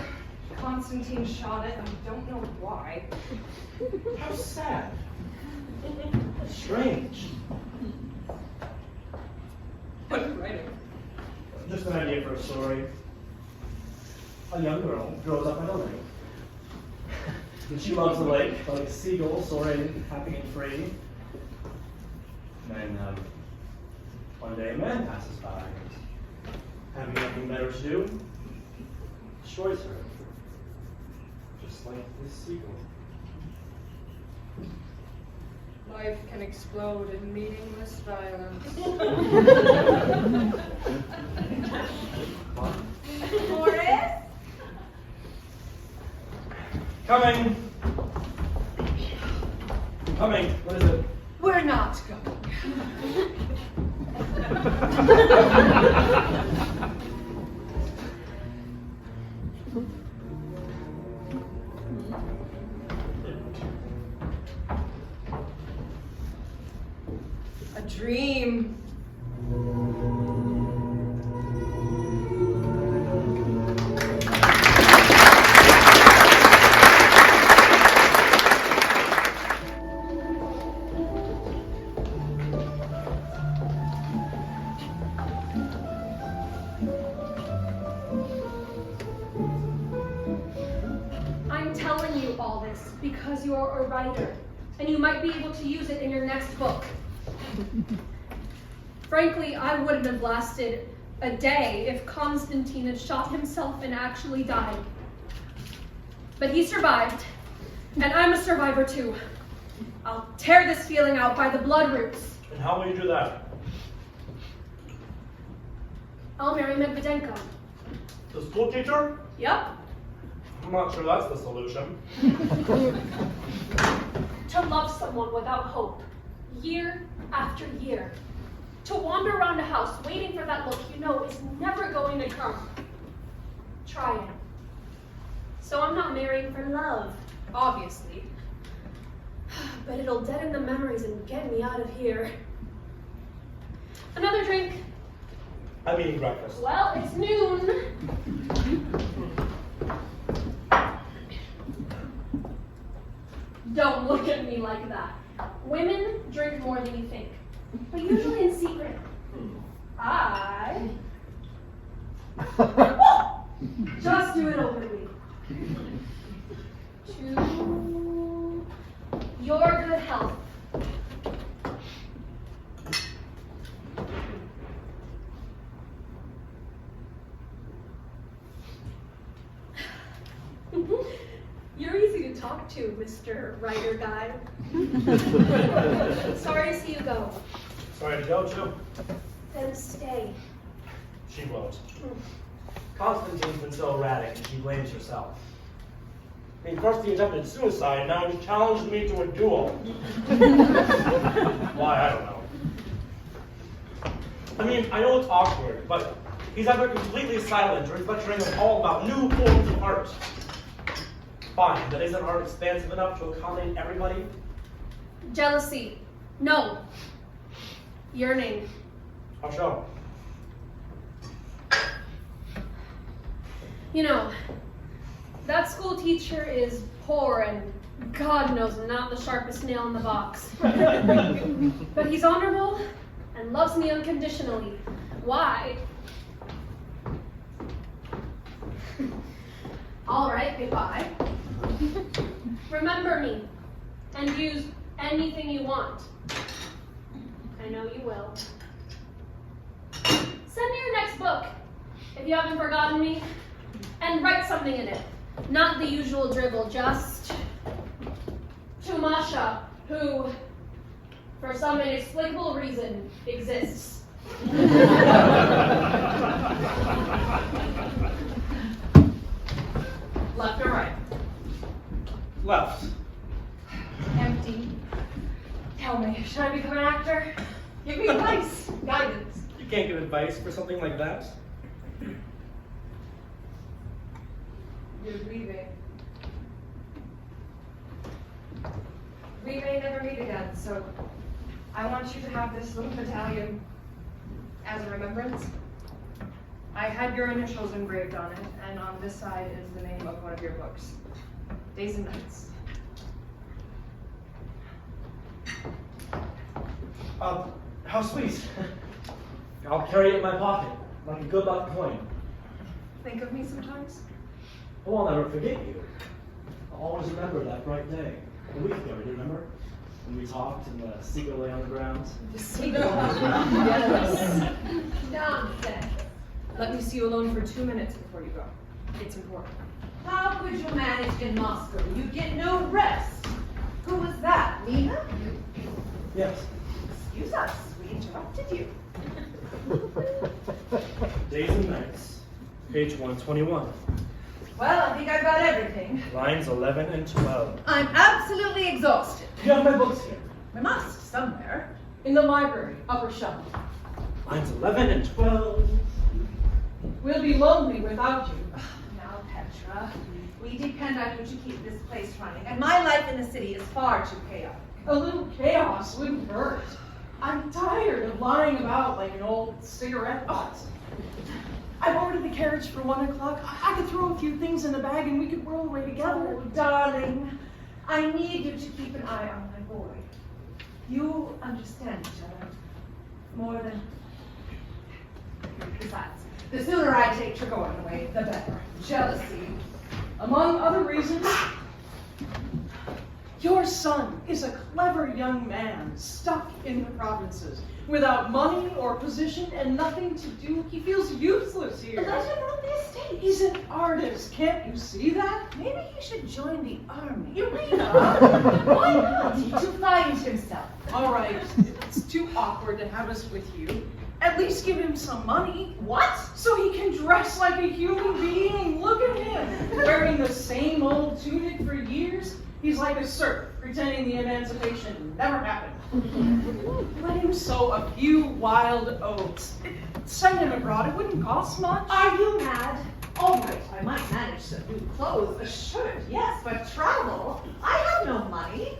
Konstantin shot it. I don't know why. How sad. Strange. What are you writing? Just an idea for a story. A young girl grows up by the lake. And she loves the lake, like a seagull soaring, happy and free. And then, one day a man passes by, and having nothing better to do, destroys her. Just like this seagull. Life can explode in meaningless violence. Boris? Coming! Coming! What is it? We're not going. A dream. I'm telling you all this because you're a writer, and you might be able to use it in your next book. Frankly, I wouldn't have lasted a day if Konstantin had shot himself and actually died. But he survived, and I'm a survivor too. I'll tear this feeling out by the blood roots. And how will you do that? I'll marry Medvedenko. The school teacher? Yep. I'm not sure that's the solution. To love someone without hope, year after year. To wander around a house waiting for that look you know is never going to come. Try it. So I'm not marrying for love, obviously. but it'll deaden the memories and get me out of here. Another drink? I'm eating breakfast. Well, it's noon. Don't look at me like that. Women drink more than you think, but usually in secret. I just do it openly. To your good health. You're easy to talk to, Mr. Writer Guy. Sorry to see you go. Sorry to go, too. Then stay. She won't. Konstantin's been so erratic, and she blames herself. I mean, first he attempted suicide, now he's challenged me to a duel. Why, I don't know. I mean, I know it's awkward, but he's either completely silent or he's lecturing us all about new forms of art. Fine, but isn't art expansive enough to accommodate everybody? Jealousy. No. Yearning. How so? You know, that school teacher is poor and God knows not the sharpest nail in the box. But he's honorable and loves me unconditionally. Why? All right, goodbye. Remember me and use anything you want. I know you will. Send me your next book, if you haven't forgotten me, and write something in it. Not the usual dribble, just to Masha, who, for some inexplicable reason, exists. Left or right? Left. Empty. Tell me, should I become an actor? Give me advice, guidance. You can't give advice for something like that. You're leaving. We may never meet again, so I want you to have this little medallion as a remembrance. I had your initials engraved on it, and on this side is the name of one of your books, Days and Nights. How sweet. I'll carry it in my pocket, like a good luck coin. Think of me sometimes? Oh, I'll never forget you. I'll always remember that bright day. A week ago, you remember? When we talked and the Seagull lay on the ground. The Seagull. Yes. Nonsense. Let me see you alone for 2 minutes before you go. It's important. How could you manage in Moscow? You get no rest. Who was that, Nina? Yes. Excuse us, we interrupted you. Days and Nights, page 121. Well, I think I've got everything. Lines 11 and 12. I'm absolutely exhausted. You have my books here. I must, somewhere. In the library, upper shelf. Lines 11 and 12. We'll be lonely without you. Now, Petra, we depend on you to keep this place running, and my life in the city is far too chaotic. A little chaos wouldn't hurt. I'm tired of lying about like an old cigarette butt. I've ordered the carriage for 1 o'clock. I could throw a few things in the bag and we could roll away together. Oh, darling, I need you to keep an eye on my boy. You understand each other more than... Besides, the sooner I take Trigorin away, the better. Jealousy. Among other reasons, your son is a clever young man stuck in the provinces without money or position and nothing to do. He feels useless here. Let him run the estate. He's an artist. Can't you see that? Maybe he should join the army. Irina, why not? To find himself. All right, it's too awkward to have us with you. At least give him some money. What? So he can dress like a human being. Look at him, wearing the same old tunic for years. He's like a serf, pretending the emancipation never happened. Let him sow a few wild oats. Send him abroad, it wouldn't cost much. Are you mad? All right, I might manage some new clothes, a shirt, yes, but travel? I have no money.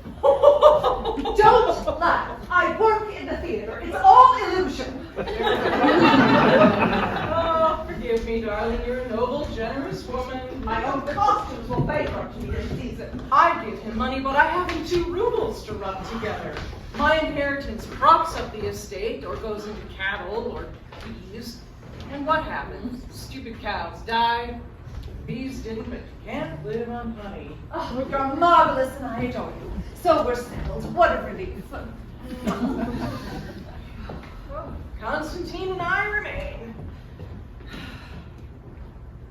2 rubles to rub together. My inheritance props up the estate or goes into cattle or bees. And what happens? Stupid cows die. Bees didn't, but you can't live on honey. Oh, you're marvelous and I adore you. So we're settled. What a relief. Konstantin and I remain.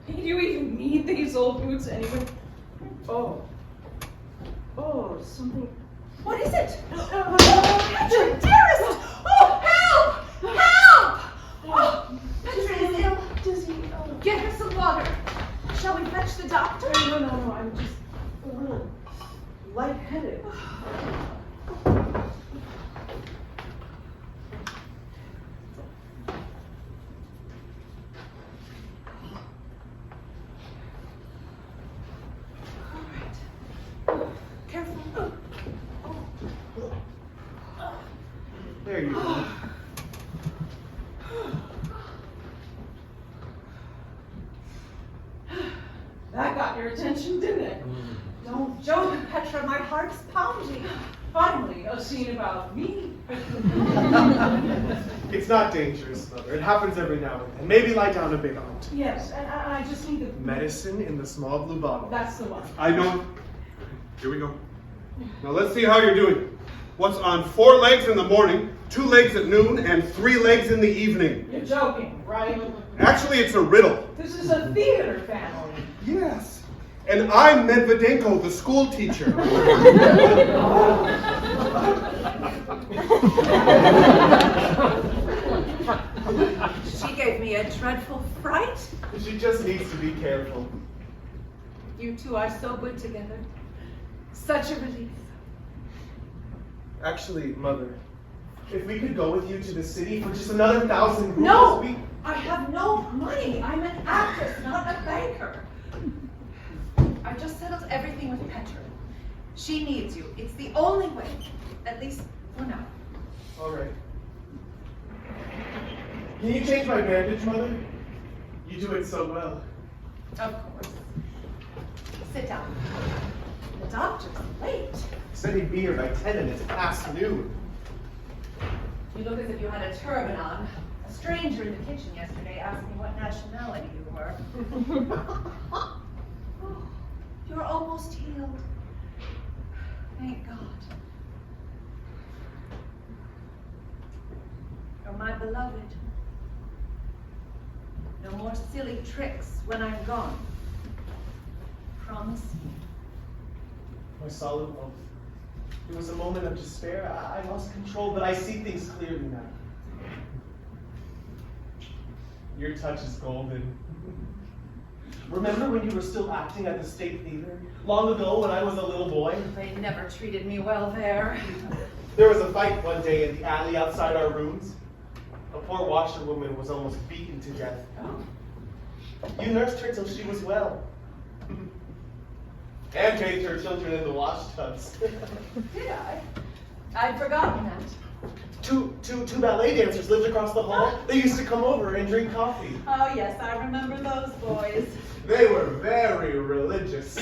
Do you even need these old boots anyway? Oh, something. What is it? Petra, dearest! Oh, help! Help! Oh, Petra is ill. Dizzy. Get her some water. Shall we fetch the doctor? No, I'm just a little lightheaded. Careful. There you go. That got your attention, didn't it? Don't joke, Petra. My heart's pounding. Finally, a scene about me. It's not dangerous, Mother. It happens every now and then. Maybe lie down a bit on it. Yes, and I just need the. Medicine in the small blue bottle. That's the one. I know. Here we go. Now let's see how you're doing. What's on 4 legs in the morning, 2 legs at noon, and 3 legs in the evening? You're joking, right? Actually, it's a riddle. This is a theater family. Yes. And I'm Medvedenko, the school teacher. She gave me a dreadful fright. She just needs to be careful. You two are so good together. Such a relief. Actually, Mother, if we could go with you to the city for just another 1,000 rubles, No! we... I have no money. I'm an actress, not a banker. I've just settled everything with Petra. She needs you. It's the only way, at least for now. All right. Can you change my bandage, Mother? You do it so well. Of course. Sit down. The doctor's late. Said he'd be here by 10 and it's past noon. You look as if you had a turban on. A stranger in the kitchen yesterday asked me what nationality you were. You're almost healed. Thank God. You're my beloved. No more silly tricks when I'm gone. Promise me. My solemn oath. It was a moment of despair. I lost control, but I see things clearly now. Your touch is golden. Remember when you were still acting at the State Theater? Long ago when I was a little boy? They never treated me well there. There was a fight one day in the alley outside our rooms. A poor washerwoman was almost beaten to death. You nursed her till she was well. And bathed her children in the wash tubs. Did I? I'd forgotten that. Two ballet dancers lived across the hall. They used to come over and drink coffee. Oh yes, I remember those boys. They were very religious.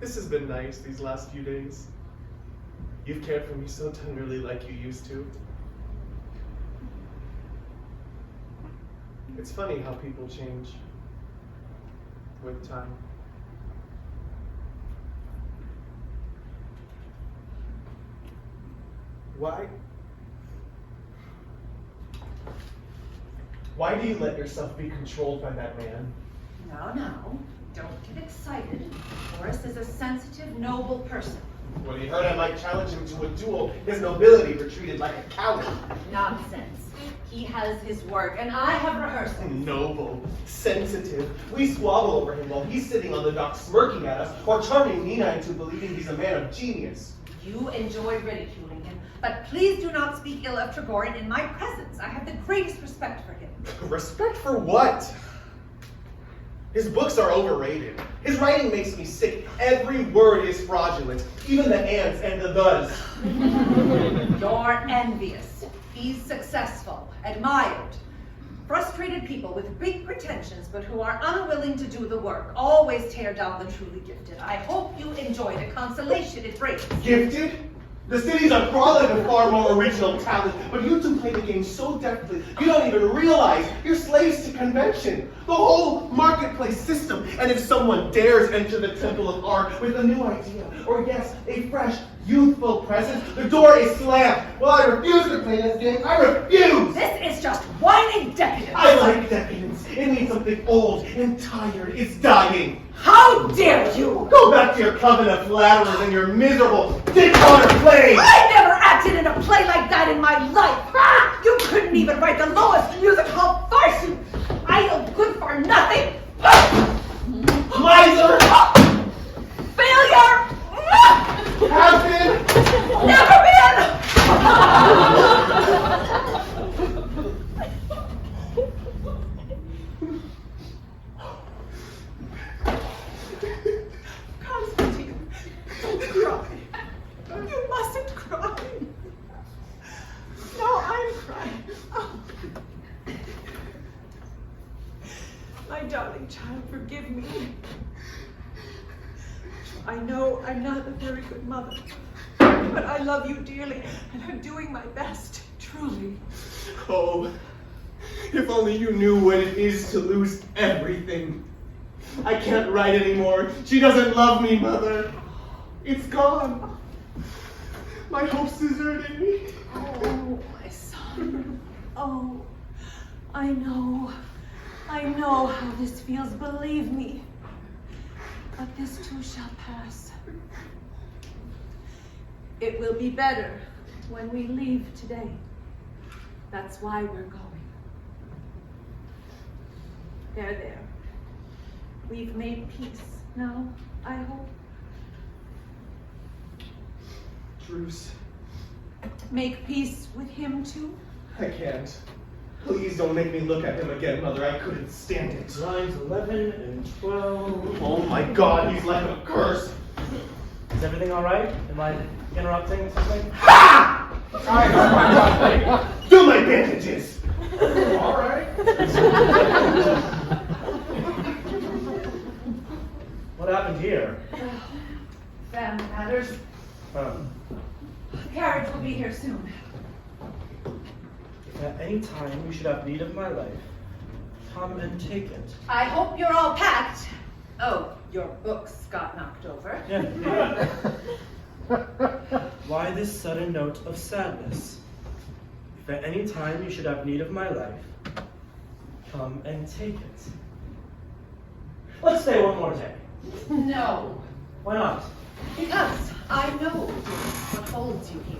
This has been nice these last few days. You've cared for me so tenderly like you used to. It's funny how people change with time. Why do you let yourself be controlled by that man? Now, don't get excited. Boris is a sensitive, noble person. When he heard I might challenge him to a duel, his nobility retreated like a coward. Nonsense. He has his work, and I have rehearsal. Noble, sensitive. We squabble over him while he's sitting on the dock smirking at us, or charming Nina into believing he's a man of genius. You enjoy ridiculing him, but please do not speak ill of Trigorin in my presence. I have the greatest respect for him. Respect for what? His books are overrated. His writing makes me sick. Every word is fraudulent, even the ands and the thes. You're envious. He's successful, admired. Frustrated people with big pretensions but who are unwilling to do the work always tear down the truly gifted. I hope you enjoy the consolation it brings. Gifted? The cities are crawling with far more original talent, but you two play the game so deftly, you don't even realize you're slaves to convention. The whole marketplace system. And if someone dares enter the temple of art with a new idea, or yes, a fresh, youthful presence, the door is slammed. Well, I refuse to play this game. I refuse! This is just whining decadence. I like decadence. It means something old and tired is dying. How dare you! Go back to your coven of flatterers and your miserable, dick-water plays! I never acted in a play like that in my life! Ah, you couldn't even write the lowest musical farce, you idle good for nothing! Miser! Failure! Have been! Never been! Konstantin, don't cry. You mustn't cry. No, I'm crying. Oh. My darling child, forgive me. I know I'm not a very good mother, but I love you dearly, and I'm doing my best, truly. Oh, if only you knew what it is to lose everything. I can't write anymore. She doesn't love me, Mother. It's gone. My hopes deserted me. Oh, my son. Oh, I know how this feels, believe me. But this too shall pass. It will be better when we leave today. That's why we're going. There. We've made peace now, I hope. Truce. Make peace with him too? I can't. Please don't make me look at him again, Mother. I couldn't stand it. Lines 11 and 12. Oh my God, he's like a curse. Is everything all right? Am I interrupting something? Ha! I have my thing. Do my bandages! All right. What happened here? Family matters. Huh. The carriage will be here soon. If at any time you should have need of my life, come and take it. I hope you're all packed. Oh, your books got knocked over. Yeah. Why this sudden note of sadness? If at any time you should have need of my life, come and take it. Let's stay one more day. No, Why not? because I know what holds you here.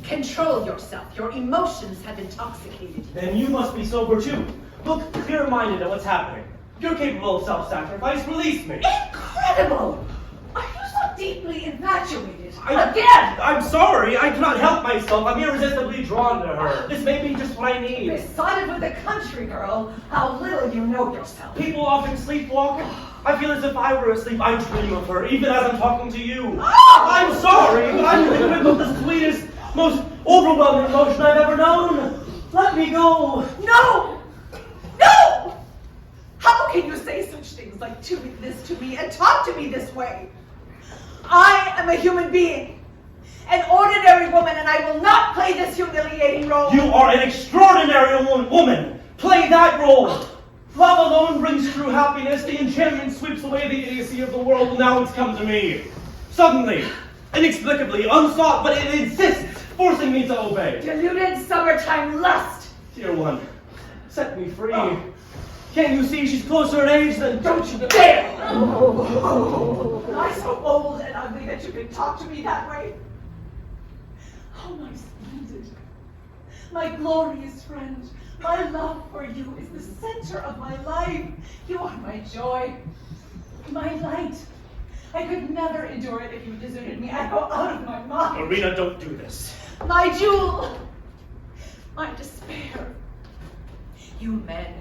Control yourself. Your emotions have intoxicated you. Then you must be sober too. Look clear-minded at what's happening. If you're capable of self-sacrifice, release me. Incredible! Are you so deeply infatuated? Again! I'm sorry, I cannot help myself. I'm irresistibly drawn to her. This may be just what I need. Besotted with a country girl, how little you know yourself. People often sleepwalk. I feel as if I were asleep. I dream of her, even as I'm talking to you. Oh! I'm sorry, but I'm in the grip of the sweetest, most overwhelming emotion I've ever known. Let me go. No! No! How can you say such things like this to me and talk to me this way? I am a human being, an ordinary woman, and I will not play this humiliating role. You are an extraordinary woman. Play that role. Love alone brings true happiness. The enchantment sweeps away the idiocy of the world, and now it's come to me. Suddenly, inexplicably, unsought, but it insists, forcing me to obey. Deluded summertime lust. Dear one, set me free. Can't you see she's closer in age than... Don't you dare! Am I so old and ugly that you can talk to me that way? Oh, my splendid, my glorious friend, my love for you is the center of my life. You are my joy, my light. I could never endure it if you deserted me. I go out of my mind. Irina, don't do this. My jewel, my despair. You men,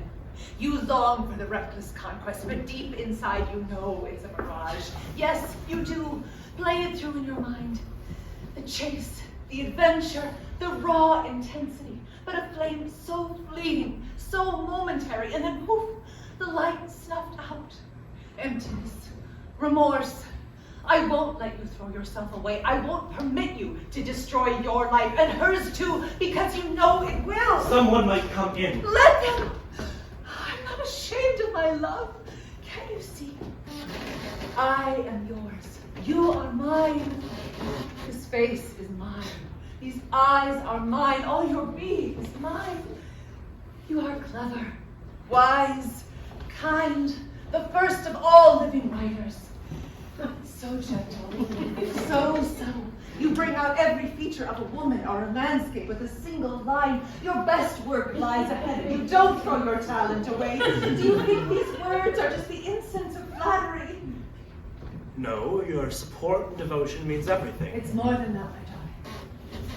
you long for the reckless conquest, but deep inside you know it's a mirage. Yes, you do. Play it through in your mind. The chase, the adventure, the raw intensity. but a flame so fleeting, so momentary, and then poof, the light snuffed out. Emptiness, remorse. I won't let you throw yourself away. I won't permit you to destroy your life and hers too, because you know it will. Someone might come in. Let them. I'm not ashamed of my love. Can't you see? I am yours. You are mine. This face is mine. These eyes are mine. All your being is mine. You are clever, wise, kind, the first of all living writers. So gentle, so subtle. You bring out every feature of a woman or a landscape with a single line. Your best work lies ahead of you. Don't throw your talent away. Do you think these words are just the incense of flattery? No, your support and devotion means everything. It's more than that, my darling.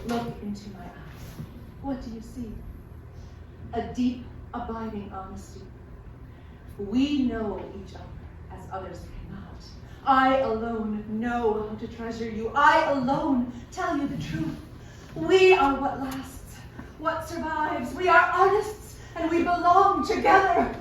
Look into my eyes. What do you see? A deep, abiding honesty. We know each other as others cannot. I alone know how to treasure you. I alone tell you the truth. We are what lasts, what survives. We are artists, and we belong together.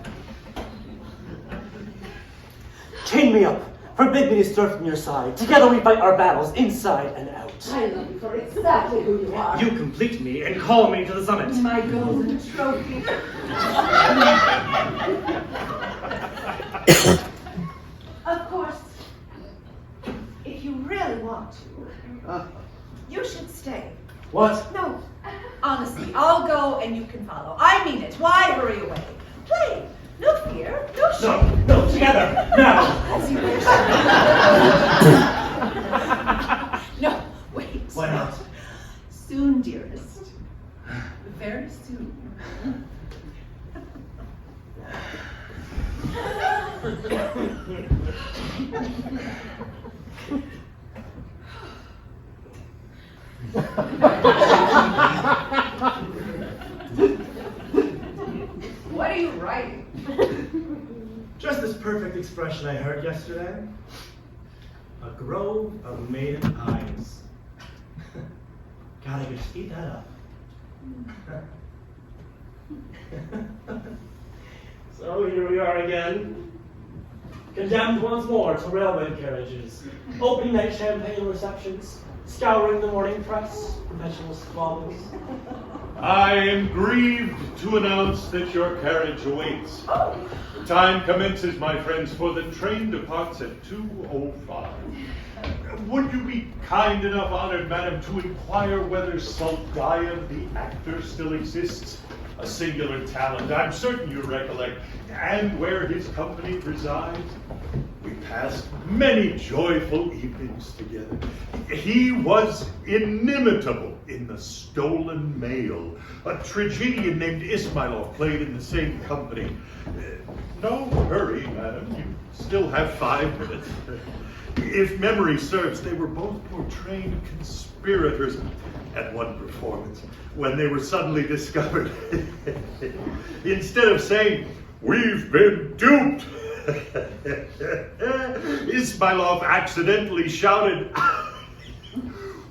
Chain me up. Forbid me to stir from your side. Together we fight our battles, inside and out. I love you for exactly who you are. You complete me and call me to the summit. My golden trophy. Of course, if you really want to, you should stay. What? No, honestly, I'll go and you can follow. I mean it. Why hurry away? Play. No fear. No shame. No, together, now. As you wish. No, wait. Why not? Soon, dearest. Very soon. What are you writing? Just this perfect expression I heard yesterday. A grove of maiden eyes. God, I could just eat that up. So here we are again. Condemned once more to railway carriages, opening night champagne receptions, scouring the morning press, professional squabbles. I am grieved to announce that your carriage awaits. The time commences, my friends, for the train departs at 2:05. Would you be kind enough, honored madam, to inquire whether Saldayev, the actor, still exists? A singular talent, I'm certain you recollect, and where his company resides. We passed many joyful evenings together. He was inimitable in The Stolen Mail. A tragedian named Ismailov played in the same company. No hurry, madam, you still have 5 minutes. If memory serves, they were both portrayed conspirators at one performance when they were suddenly discovered. Instead of saying, "We've been duped," Ismailov accidentally shouted,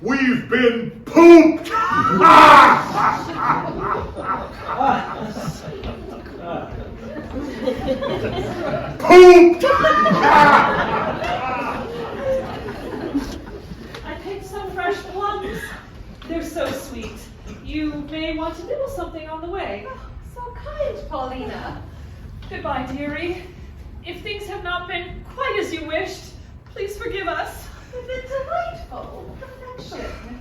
"We've been pooped!" Pooped! I picked some fresh plums. They're so sweet. You may want to nibble something on the way. So kind, Paulina. Goodbye, dearie. If things have not been quite as you wished, please forgive us. You've been delightful. Perfection.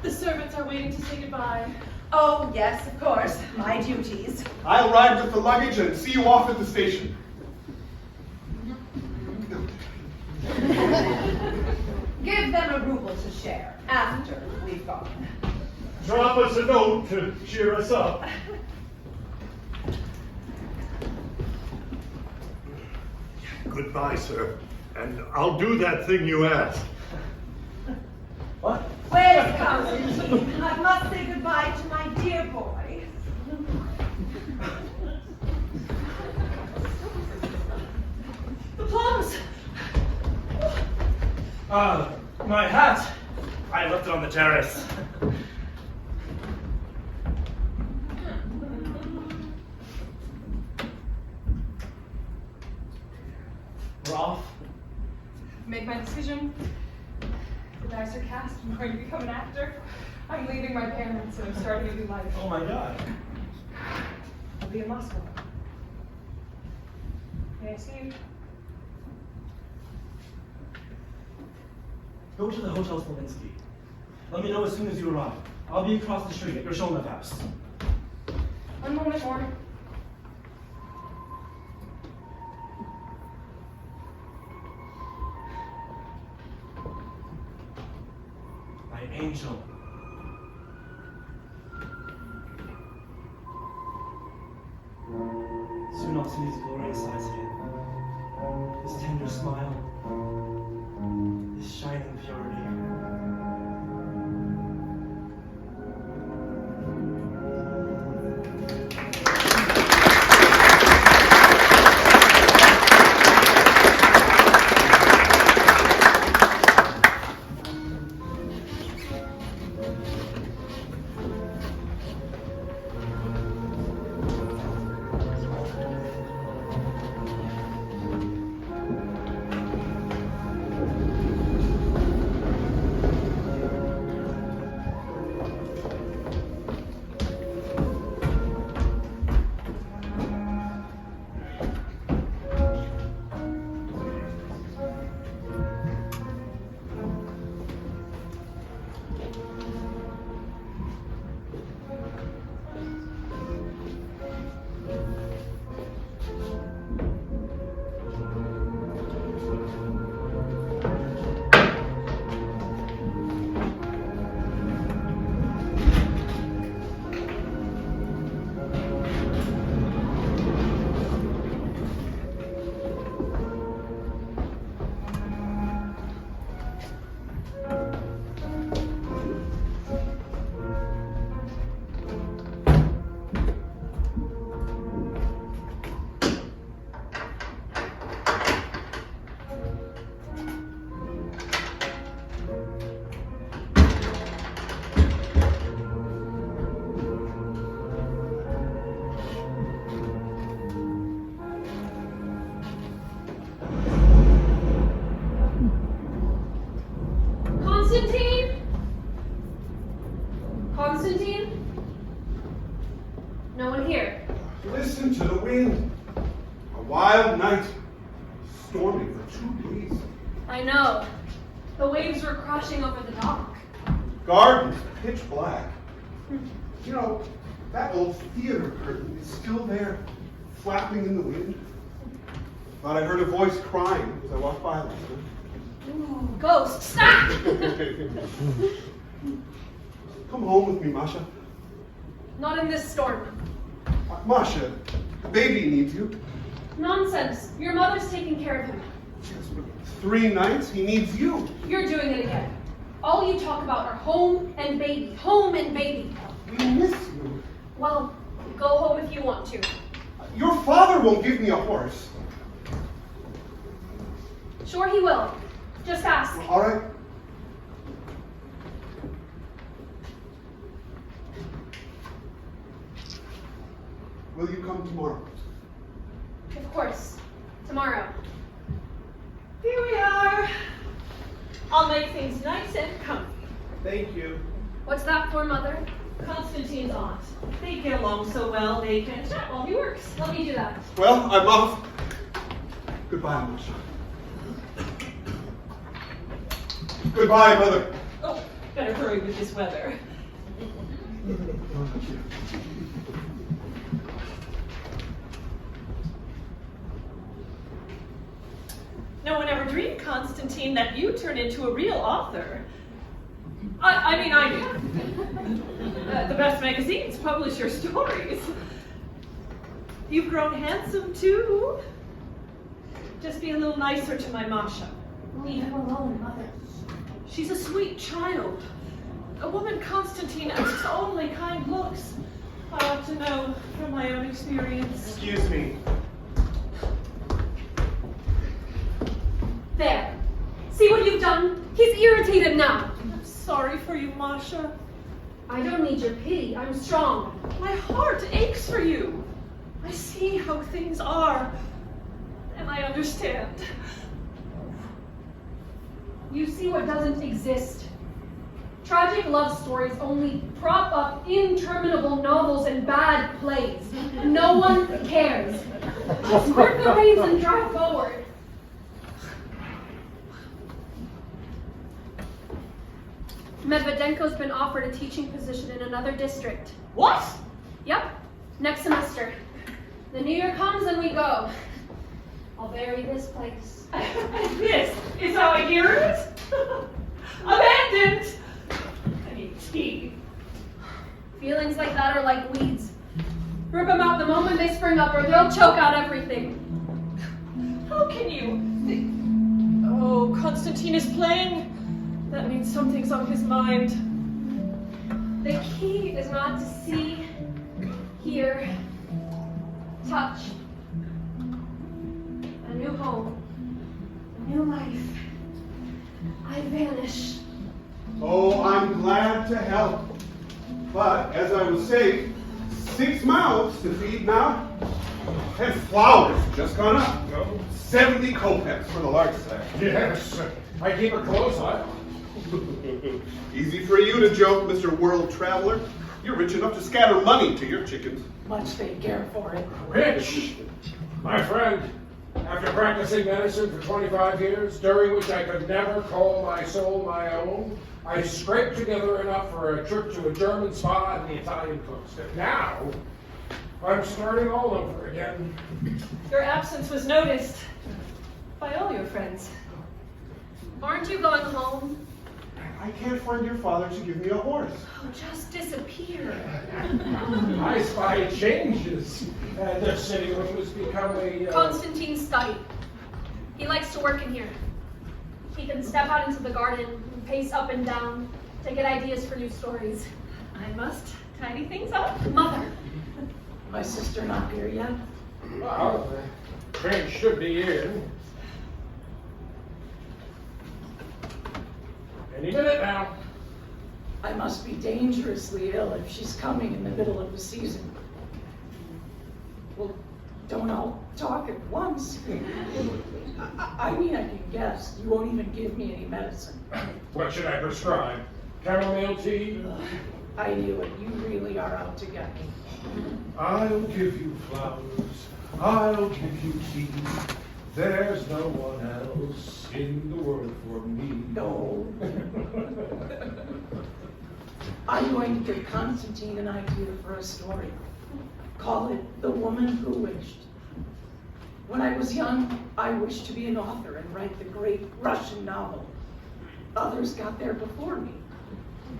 The servants are waiting to say goodbye. Oh, yes, of course. My duties. I'll ride with the luggage and see you off at the station. Give them a ruble to share after we've gone. Drop us a note to cheer us up. Goodbye, sir. And I'll do that thing you asked. What? Where's Konstantin? I must say goodbye to my dear boy. The plums! My hat. I left it on the terrace. We're off. Make my decision. The dice are cast. I'm going to become an actor. I'm leaving my parents and I'm starting a new life. Oh my god. I'll be in Moscow. May I see you? Go to the Hotel Slavinsky. Let me know as soon as you arrive. I'll be across the street at your Shamrayev house. One moment more. My angel. Soon I'll see his glorious eyes again. His tender smile. His shining purity. No one here. Listen to the wind. A wild night. Storming for 2 days. I know. The waves were crashing over the dock. Gardens pitch black. You know, that old theater curtain is still there, flapping in the wind. Thought I heard a voice crying as I walked by last night. Ooh, ghost, stop! Come home with me, Masha. Not in this storm. Masha, the baby needs you. Nonsense. Your mother's taking care of him. Yes, but 3 nights, he needs you. You're doing it again. All you talk about are home and baby. Home and baby. We miss you. Well, go home if you want to. Your father won't give me a horse. Sure he will. Just ask. All right. Will you come tomorrow? Of course. Tomorrow. Here we are. I'll make things nice and comfy. Thank you. What's that for, Mother? Constantine's aunt. They get along so well, they can chat while he works. Let me do that. Well, I'm off. Goodbye, Masha. Goodbye, Mother. Oh, better hurry with this weather. No one ever dreamed, Constantine, that you'd turn into a real author. I mean, I do. The best magazines publish your stories. You've grown handsome, too. Just be a little nicer to my Masha. Leave him alone, Mother. She's a sweet child. A woman Constantine asks only kind looks. I ought to know from my own experience. Excuse me. There. See what you've done? He's irritated now. I'm sorry for you, Masha. I don't need your pity. I'm strong. My heart aches for you. I see how things are. And I understand. You see what doesn't exist. Tragic love stories only prop up interminable novels and bad plays. No one cares. Just grip the reins and drive forward. Medvedenko's been offered a teaching position in another district. What? Yep, next semester. The new year comes and we go. I'll bury this place. This is how I hear it? Abandoned! I need tea. Feelings like that are like weeds. Rip them out the moment they spring up or they'll choke out everything. How can you? Oh, Konstantin is playing? That means something's on his mind. The key is not to see, hear, touch. A new home, a new life. I vanish. Oh, I'm glad to help. But, as I was saying, 6 mouths to feed now. And flowers just gone up. 70 kopecks for the large sack. Yes, I keep a close eye. Easy for you to joke, Mr. World Traveler. You're rich enough to scatter money to your chickens. Much they care for it. Rich, my friend, after practicing medicine for 25 years, during which I could never call my soul my own, I scraped together enough for a trip to a German spa and the Italian coast. And now, I'm starting all over again. Your absence was noticed by all your friends. Aren't you going home? I can't find your father to give me a horse. Oh, just disappear. I spy changes. The sitting room has become a... Konstantin's study. He likes to work in here. He can step out into the garden and pace up and down to get ideas for new stories. I must tidy things up. Mother. My sister not here yet? Well, the train should be in. Any minute now. I must be dangerously ill if she's coming in the middle of the season. Well, don't all talk at once. I mean, I can guess. You won't even give me any medicine. What should I prescribe? Chamomile tea? I knew it. You really are out to get me. I'll give you flowers. I'll give you tea. There's no one else in the world for me. No. I'm going to give Konstantin an idea for a story. Call it The Woman Who Wished. When I was young, I wished to be an author and write the great Russian novel. Others got there before me.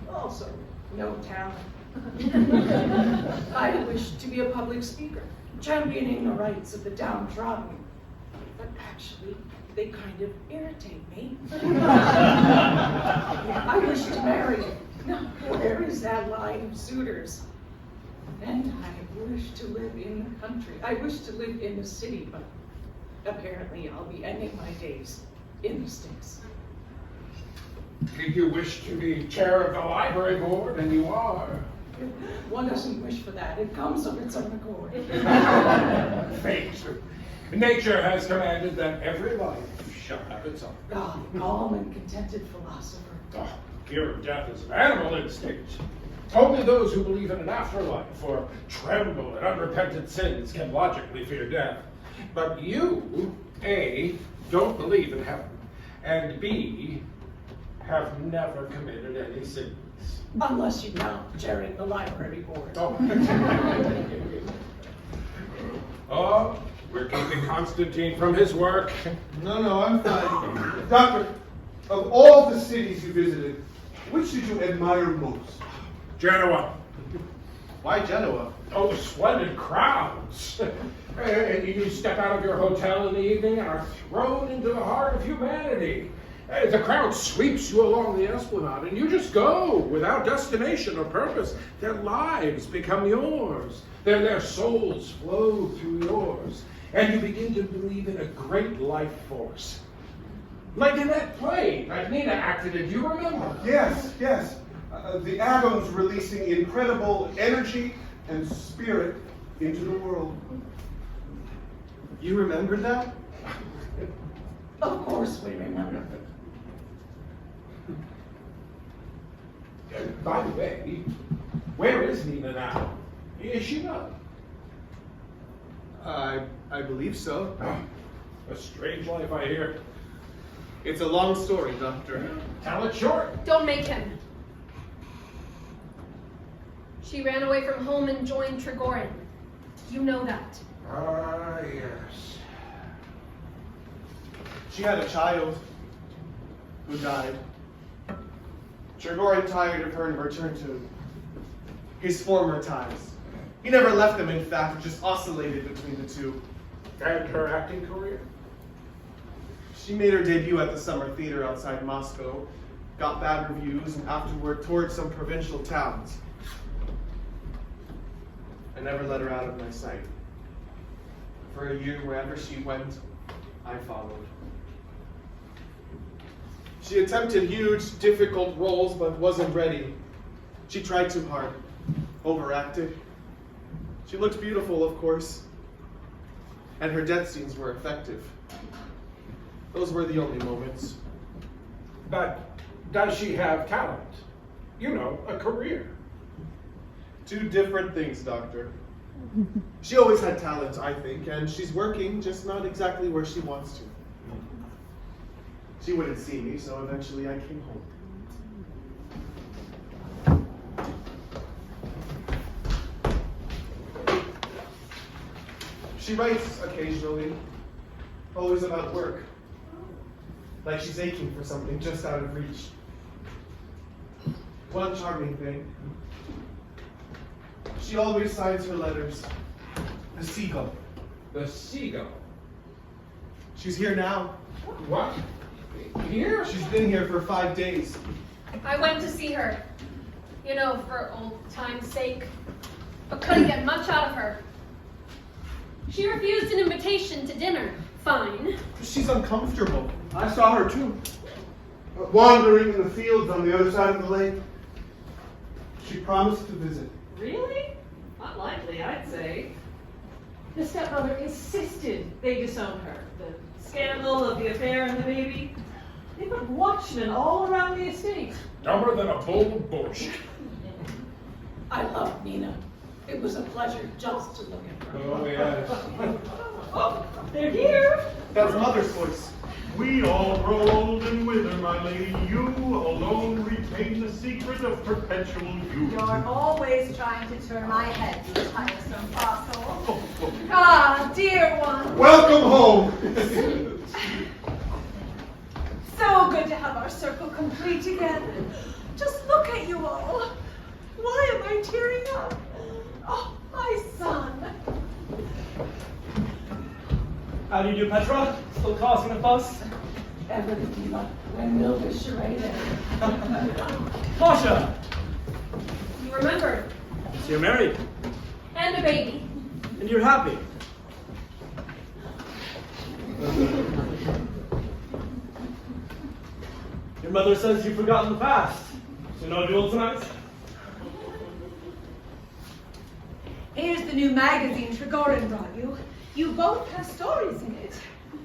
Also, no talent. I wished to be a public speaker, championing the rights of the downtrodden. But actually, they kind of irritate me. I wish to marry. Now, where is that line of suitors? And I wish to live in the country. I wish to live in the city, but apparently I'll be ending my days in the sticks. Did you wish to be chair of the library board? And you are. One doesn't wish for that. It comes of its own accord. Fate. Nature has commanded that every life shall have its own. Ah, calm and contented philosopher. Oh, fear of death is an animal instinct. Only those who believe in an afterlife or tremble at unrepentant sins can logically fear death. But you, A, don't believe in heaven, and B, have never committed any sins. Unless you count chairing the library board. Oh, we're keeping Konstantin from his work. No, I'm fine. Doctor, of all the cities you visited, which did you admire most? Genoa. Why Genoa? Oh, splendid crowds. You step out of your hotel in the evening and are thrown into the heart of humanity. The crowd sweeps you along the esplanade and you just go without destination or purpose. Their lives become yours. Their souls flow through yours. And you begin to believe in a great life force. Like in that play that Nina acted in, do you remember? Yes. The atoms releasing incredible energy and spirit into the world. You remember that? Of course we remember. By the way, where is Nina now? Is she not? I believe so. A strange life, I hear. It's a long story, Doctor. Tell it short. Don't make him. She ran away from home and joined Trigorin. You know that. Ah, yes. She had a child who died. Trigorin, tired of her, and returned to his former ties. He never left them, in fact, just oscillated between the two. And her acting career? She made her debut at the Summer Theater outside Moscow, got bad reviews, and afterward toured some provincial towns. I never let her out of my sight. For a year, wherever she went, I followed. She attempted huge, difficult roles, but wasn't ready. She tried too hard, overacted. She looked beautiful, of course, and her death scenes were effective. Those were the only moments. But does she have talent? You know, a career. Two different things, Doctor. She always had talent, I think, and she's working, just not exactly where she wants to. She wouldn't see me, so eventually I came home. She writes occasionally, always about work. Like she's aching for something just out of reach. One charming thing. She always signs her letters, the Seagull. The Seagull. She's here now. What? Here? She's been here for 5 days. I went to see her, you know, for old time's sake, but couldn't get much out of her. She refused an invitation to dinner. Fine. She's uncomfortable. I saw her too, wandering in the fields on the other side of the lake. She promised to visit. Really? Not likely, I'd say. The stepmother insisted they disown her. The scandal of the affair and the baby. They put watchmen all around the estate. Dumber than a bull of bush. I love Nina. It was a pleasure just to look at her. Oh, yes. Oh, they're here. That's Mother's voice. We all grow old and wither, my lady. You alone retain the secret of perpetual youth. You're always trying to turn my head, you tiresome fossil. Ah, dear one. Welcome home. So good to have our circle complete again. Just look at you all. Why am I tearing up? Oh, my son. How do you do, Petra? Still causing a fuss? Ever the diva when milk is charade. Masha! You remembered. So you're married, And a baby. and you're happy. Your mother says you've forgotten the past. So no duel tonight? Here's the new magazine Trigorin brought you. You both have stories in it.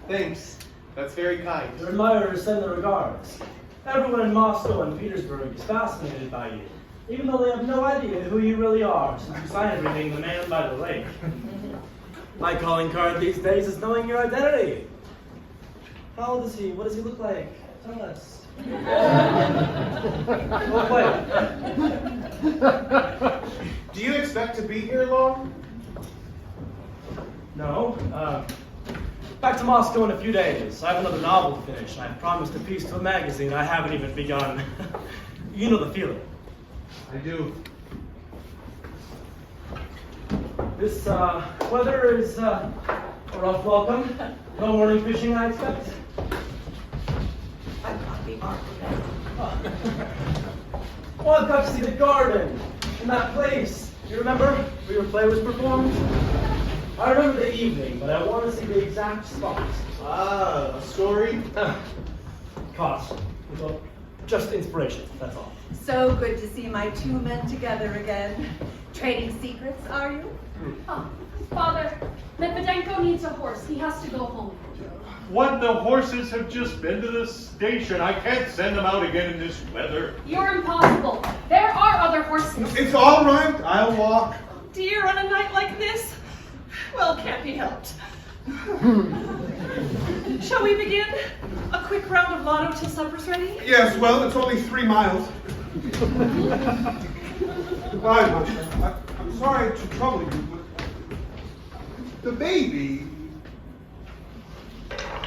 Thanks. That's very kind. Your admirers send their regards. Everyone in Moscow and Petersburg is fascinated by you, even though they have no idea who you really are, since you sign everything the man by the lake. My calling card these days is knowing your identity. How old is he? What does he look like? Tell us. We'll play. Do you expect to be here long? No. Back to Moscow in a few days. I have another novel to finish. I promised a piece to a magazine I haven't even begun. You know the feeling. I do. This weather is a rough welcome. No morning fishing, I expect. I've got the Arkadina. Well, I've got to see the garden in that place. You remember where your play was performed? I remember the evening, but I want to see the exact spot. Ah, a story? Cost. Well, just inspiration, that's all. So good to see my two men together again. Trading secrets, are you? Oh, Father, Medvedenko needs a horse. He has to go home. What, the horses have just been to the station. I can't send them out again in this weather. You're impossible. There are other horses. It's all right. I'll walk. Dear, on a night like this? Well, can't be helped. Shall we begin? A quick round of lotto till supper's ready? Yes, well, it's only 3 miles. Goodbye, Masha. I'm sorry to trouble you, but the baby.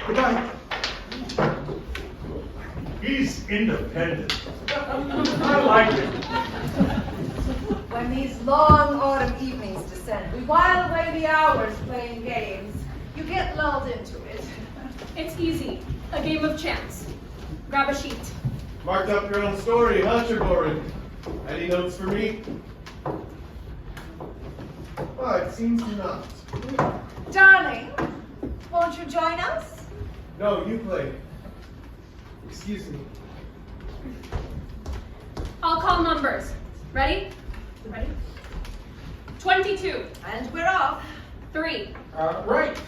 Goodbye. He's independent. I like it. When these long autumn evenings descend, we while away the hours playing games. You get lulled into it. It's easy. A game of chance. Grab a sheet. Marked up your own story, huh, Trigorin? Any notes for me? Oh, it seems not. Darling, won't you join us? No, you play. Excuse me. I'll call numbers. Ready? Ready? 22. And we're off. 3. Right.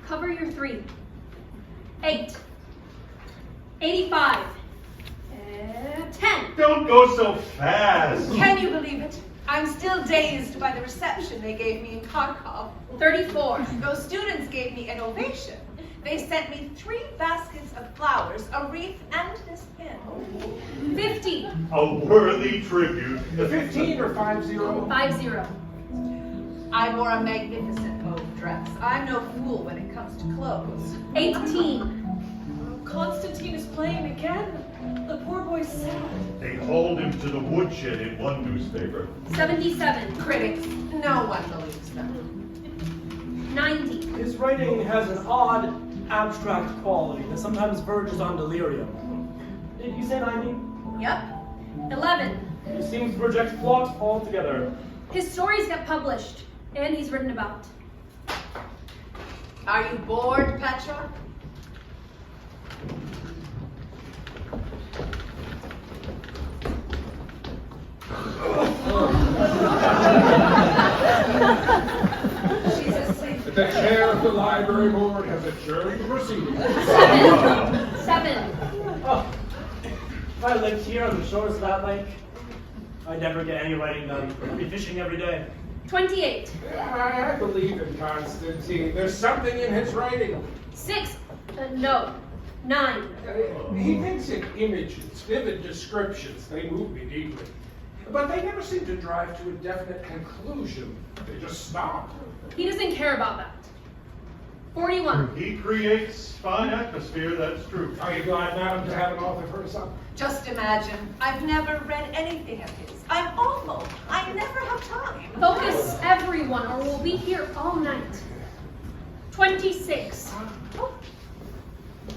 Cover your 3. 8. 85. 10. Don't go so fast. Can you believe it? I'm still dazed by the reception they gave me in Kharkov. 34. Those students gave me an ovation. They sent me 3 baskets of flowers, a wreath, and this pin. 50. A worthy tribute. 15 or 50? 50. I wore a magnificent mauve dress. I'm no fool when it comes to clothes. 18. Constantine is playing again. The poor boy's sad. They hauled him to the woodshed in one newspaper. 77. Critics, no one believes them. 90. His writing has an odd, abstract quality that sometimes verges on delirium. Did you say 90? Yep. 11. He seems to project plot altogether. His stories get published, and he's written about. Are you bored, Petra? She's asleep. The chair of the library board has adjourned the proceedings. 7. Oh, if I lived here on the shores of that lake, I'd never get any writing done. I'd be fishing every day. 28. I believe in Konstantin. There's something in his writing. 6. No. 9. He thinks in images, vivid descriptions. They move me deeply. But they never seem to drive to a definite conclusion. They just stop. He doesn't care about that. 41. He creates fine atmosphere, that's true. Are you glad, madam, to have an author for a son? Just imagine, I've never read anything of his. I'm awful. I never have time. Focus, everyone, or we'll be here all night. 26.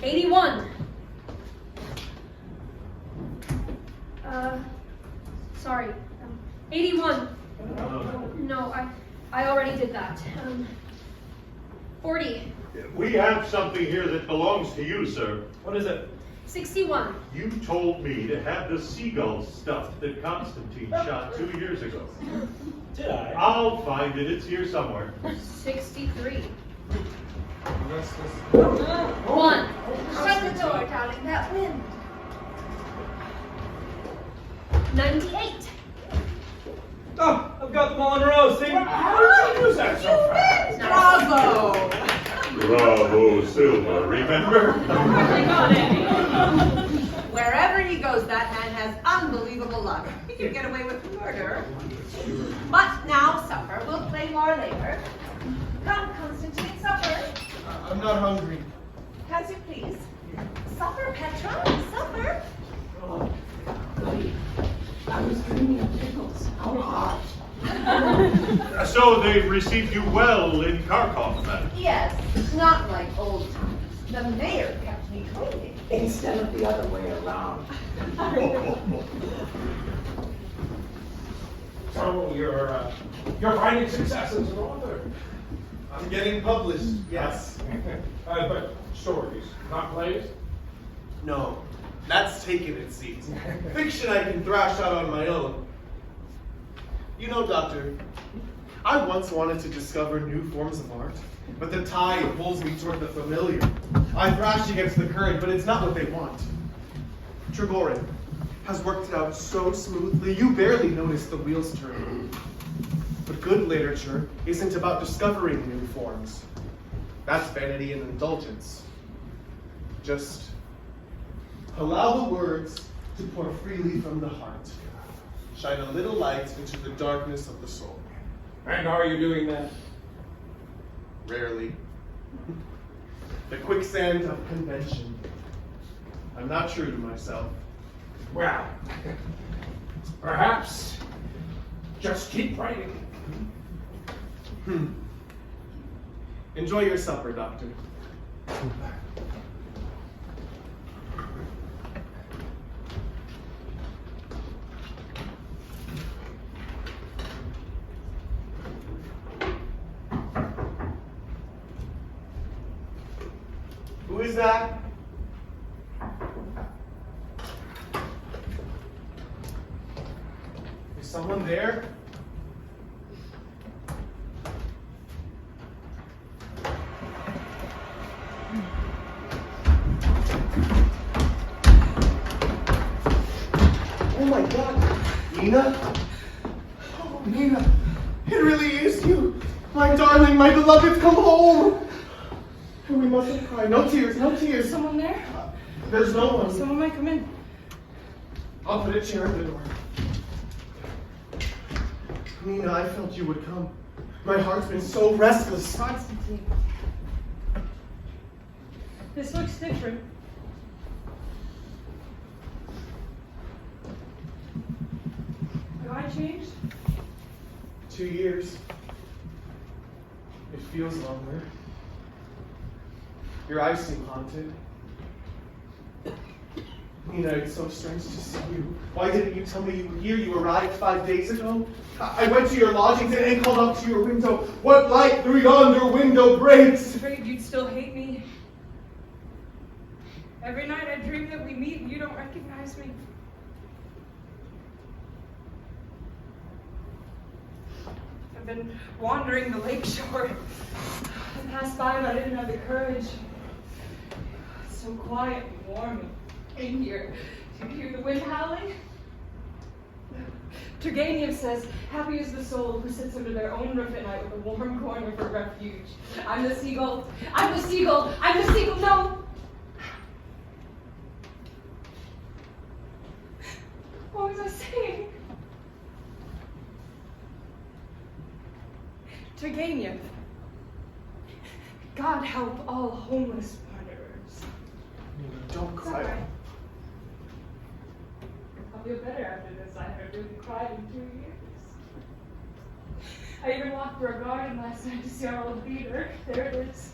81. Sorry. 81. No, I already did that. 40. We have something here that belongs to you, sir. What is it? 61. You told me to have the Seagull stuff that Konstantin shot 2 years ago. Did I? I'll find it. It's here somewhere. 63. 1. 1. Shut the door, darling. That wind. 98. Oh, I've got them all in a row, see? How did you use that so fast? Bravo! Bravo, Silva, remember? Wherever he goes, that man has unbelievable luck. He could get away with murder. But now supper. We'll play more later. Come, Constantine, supper. I'm not hungry. As you please. Supper, Petra. Supper. I was dreaming of pickles. How hot. So they received you well in Kharkov, then? Yes, not like old times. The mayor kept me cleaning. Instead of the other way around. So you're finding success as an author. I'm getting published, yes. But stories, not plays. No, that's taken its seat. Fiction I can thrash out on my own. You know, Doctor, I once wanted to discover new forms of art, but the tide pulls me toward the familiar. I thrash against the current, but it's not what they want. Trigorin has worked it out so smoothly, you barely notice the wheels turning. But good literature isn't about discovering new forms. That's vanity and indulgence. Just allow the words to pour freely from the heart. Shine a little light into the darkness of the soul. And are you doing that? Rarely. The quicksand of convention. I'm not true to myself. Well, perhaps just keep writing. Enjoy your supper, Doctor. Who is that? Is someone there? Oh my God, Nina? Oh, Nina, it really is you. My darling, my beloved, come home. We mustn't cry. No tears, no tears. Someone there? There's no one. Someone might come in. I'll put a chair in the door. Nina, I felt you would come. My heart's been so restless. Konstantin. This looks different. Have I changed? 2 years. It feels longer. Your eyes seem haunted. Nina, it's so strange to see you. Why didn't you tell me you were here? You arrived 5 days ago. I went to your lodgings and called up to your window. What light through yonder window breaks? I was afraid you'd still hate me. Every night I dream that we meet and you don't recognize me. I've been wandering the lakeshore. I passed by but I didn't have the courage. It's so quiet and warm in here. Do you hear the wind howling? Turgenev says, happy is the soul who sits under their own roof at night with a warm corner for refuge. I'm the seagull. I'm the seagull. I'm the seagull. No. What was I saying? Turgenev. God help all homeless wanderers. Nina, don't cry. Sorry. I'll feel better after this. I haven't really cried in 2 years. I even walked through a garden last night to see our old theater. There it is.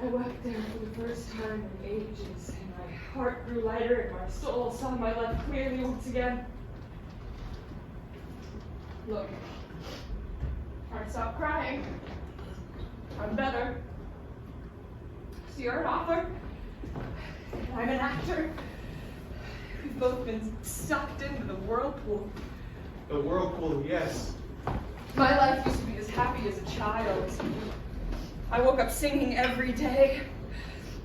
I wept there for the first time in ages, and my heart grew lighter and my soul saw my life clearly once again. Look, I stopped crying. I'm better. So you're an author. I'm an actor. We've both been sucked into the whirlpool. The whirlpool, yes. My life used to be as happy as a child. I woke up singing every day.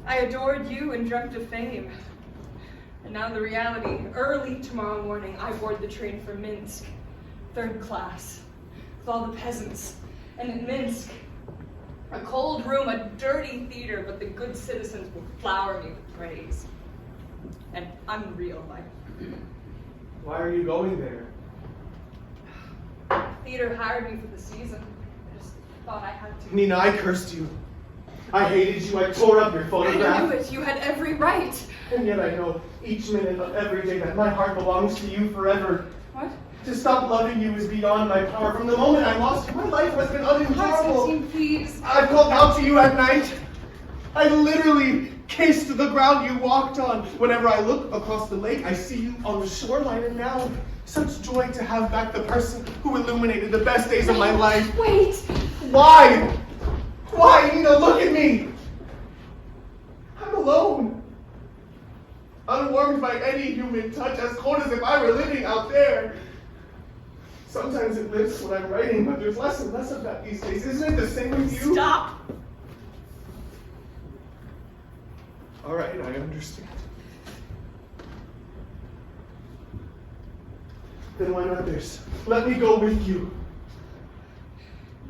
I adored you and dreamt of fame. And now the reality, early tomorrow morning, I board the train for Minsk, 3rd class, with all the peasants. And in Minsk, a cold room, a dirty theater, but the good citizens will flower me with praise. And unreal life. Why are you going there? Theater hired me for the season. I just thought I had to. Nina, I cursed you. I hated you. I tore up your photograph. I knew it. You had every right. And yet I know each minute of every day that my heart belongs to you forever. What? To stop loving you is beyond my power. From the moment I lost you, my life has been unendurable. Konstantin, please. I've called out to you at night. I literally kissed the ground you walked on. Whenever I look across the lake, I see you on the shoreline, and now such joy to have back the person who illuminated the best days of my life. Wait. Why? Why, Nina? Look at me. I'm alone. Unwarmed by any human touch, as cold as if I were living out there. Sometimes it lives when I'm writing, but there's less and less of that these days. Isn't it the same with you? Stop! All right, I understand. Then why not this? Let me go with you.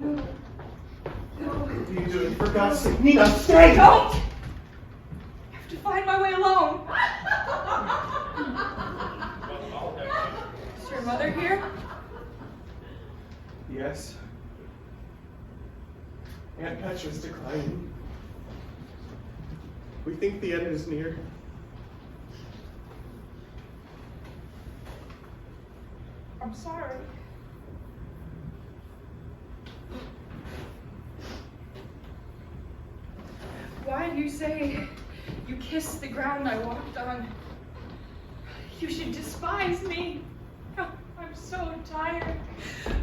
No. What are you doing? For God's sake, Nina, stay! Don't! I have to find my way alone. Is your mother here? Yes. Aunt Petra's declining. We think the end is near. I'm sorry. Why do you say you kissed the ground I walked on? You should despise me. I'm so tired.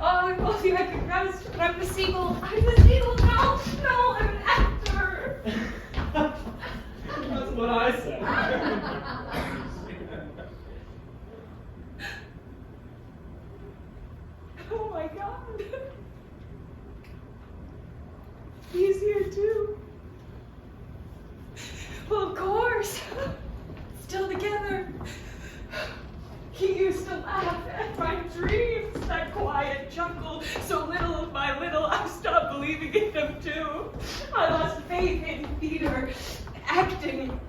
Oh, I love you. I could rest, but I'm the Seagull. I'm the Seagull now. No, I'm an actor. That's what I said. Oh my God. He's here too. Well, of course. Still together. He used to laugh at my dreams, that quiet chuckle. So little by little, I stopped believing in them too. I lost faith in theater, acting,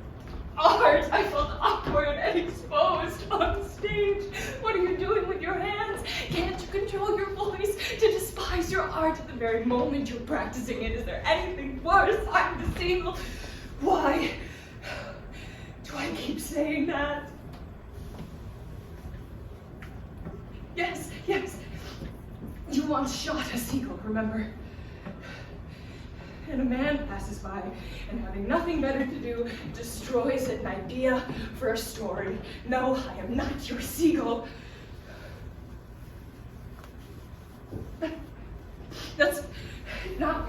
art. I felt awkward and exposed on stage. What are you doing with your hands? Can't you control your voice? To despise your art at the very moment you're practicing it. Is there anything worse? I'm the Seagull. Why do I keep saying that? Yes, yes. You once shot a seagull, remember? And a man passes by and, having nothing better to do, destroys an idea for a story. No, I am not your Seagull. That's not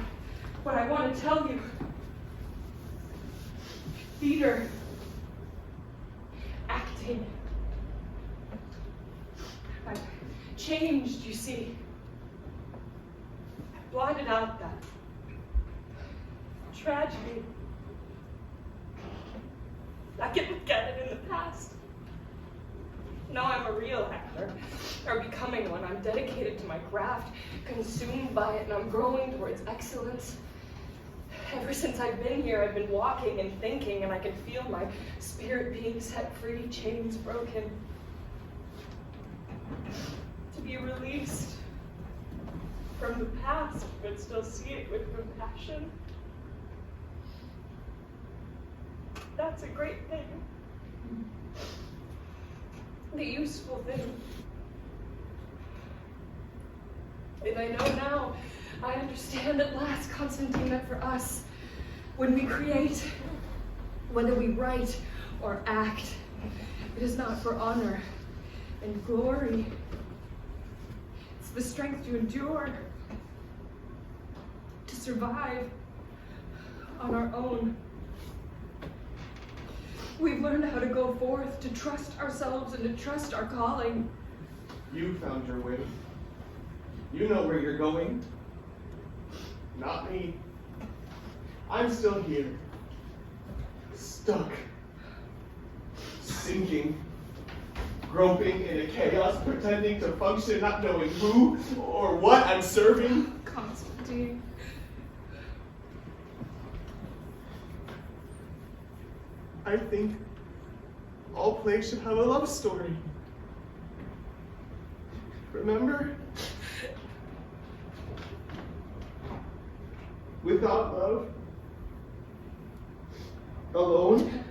what I want to tell you. Theater, acting. I've changed, you see. I blotted out that tragedy. I can look at it in the past. Now I'm a real actor, or becoming one. I'm dedicated to my craft, consumed by it, and I'm growing towards excellence. Ever since I've been here, I've been walking and thinking, and I can feel my spirit being set free, chains broken. To be released from the past, but still see it with compassion. That's a great thing. The useful thing. And I know now, I understand at last, Konstantin, that for us, when we create, whether we write or act, it is not for honor and glory. It's the strength to endure, to survive on our own. We've learned how to go forth, to trust ourselves and to trust our calling. You found your way. You know where you're going. Not me. I'm still here. Stuck. Sinking. Groping in a chaos, pretending to function, not knowing who or what I'm serving. Konstantin. I think all plays should have a love story. Remember? Without love, alone,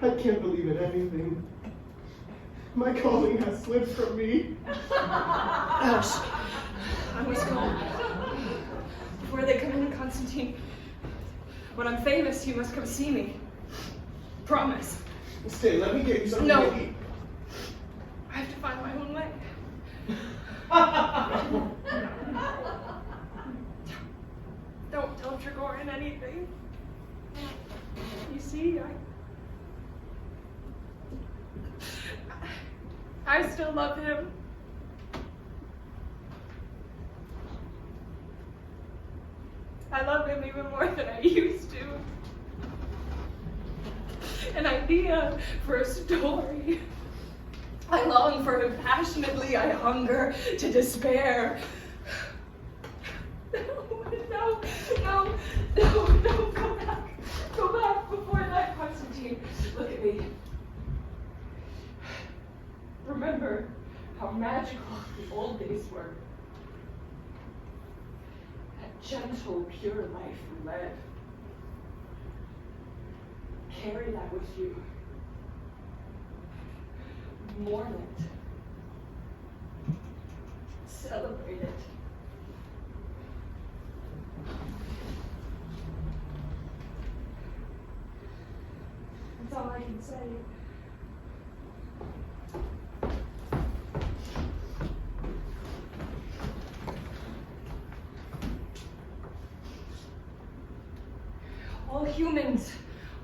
I can't believe in anything. My calling has slipped from me. Hush. I must go. Before they come in, Konstantin, when I'm famous, you must come see me. Promise. Stay, let me get you something No. to eat. I have to find my own way. Don't tell Trigorin anything. You see, I still love him. I love him even more than I used to. An idea for a story. I long for him passionately, I hunger to despair. No, go back. Go back before that, Konstantin. Look at me. Remember how magical the old days were. That gentle, pure life we led. Carry that with you. Mourn it. Celebrate it. That's all I can say. All humans,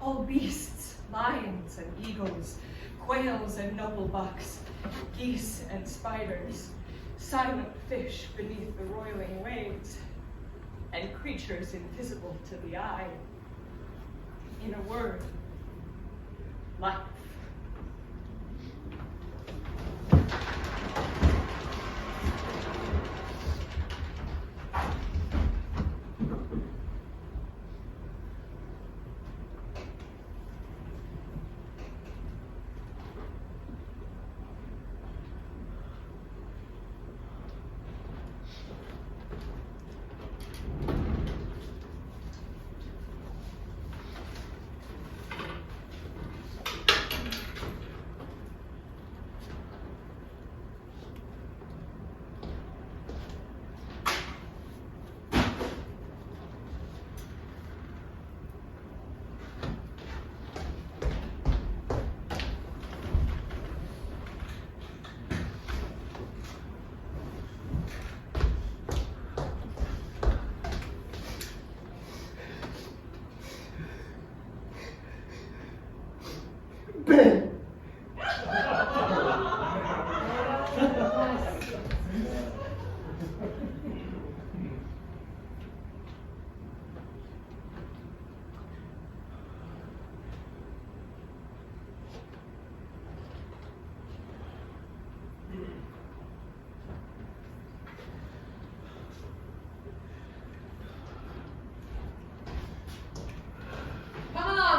all beasts, lions and eagles, quails and noble bucks, geese and spiders, silent fish beneath the roiling waves, and creatures invisible to the eye. In a word, life.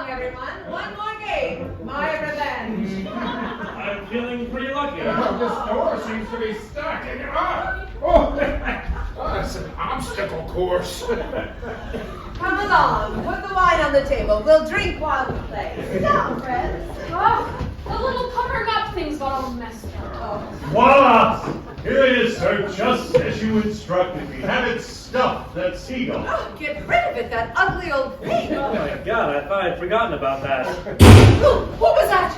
Everyone, one more game. My revenge. I'm feeling pretty lucky. This door seems to be stuck. Oh, it's an obstacle course. Come along, put the wine on the table. We'll drink while we play. Sit down, friends. Oh, the little covering up things got all messed up. Voila! Here it is, sir, just as you instructed me. Have it stuffed, that seagull. Oh, get rid of it, that ugly old thing. Oh my god, I thought I'd forgotten about that. What was that?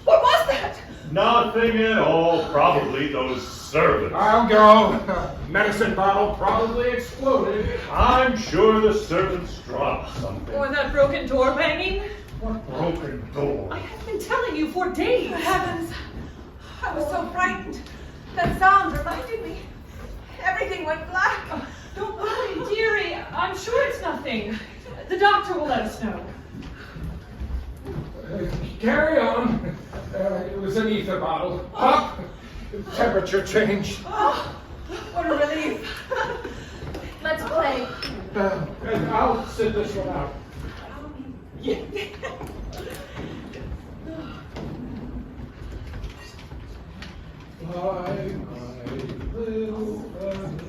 What was that? Nothing at all. Probably those servants. I'll go. Medicine bottle probably exploded. I'm sure the servants dropped something. Or that broken door banging? What broken door? I have been telling you for days. Heavens, I was so frightened. That sound reminded me. Everything went black. Don't worry, dearie. I'm sure it's nothing. The doctor will let us know. Carry on. It was an ether bottle. Up. Temperature change. Oh, what a relief. Let's play. And I'll sit this one out. Fly, my little bird,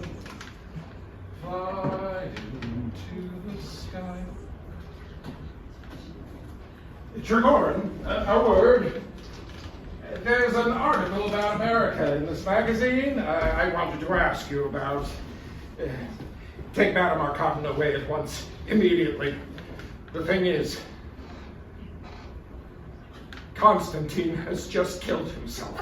fly into the sky. Trigorin, a word. There's an article about America in this magazine I wanted to ask you about. Take Madame Arkadina away at once, immediately. The thing is, Konstantin has just killed himself.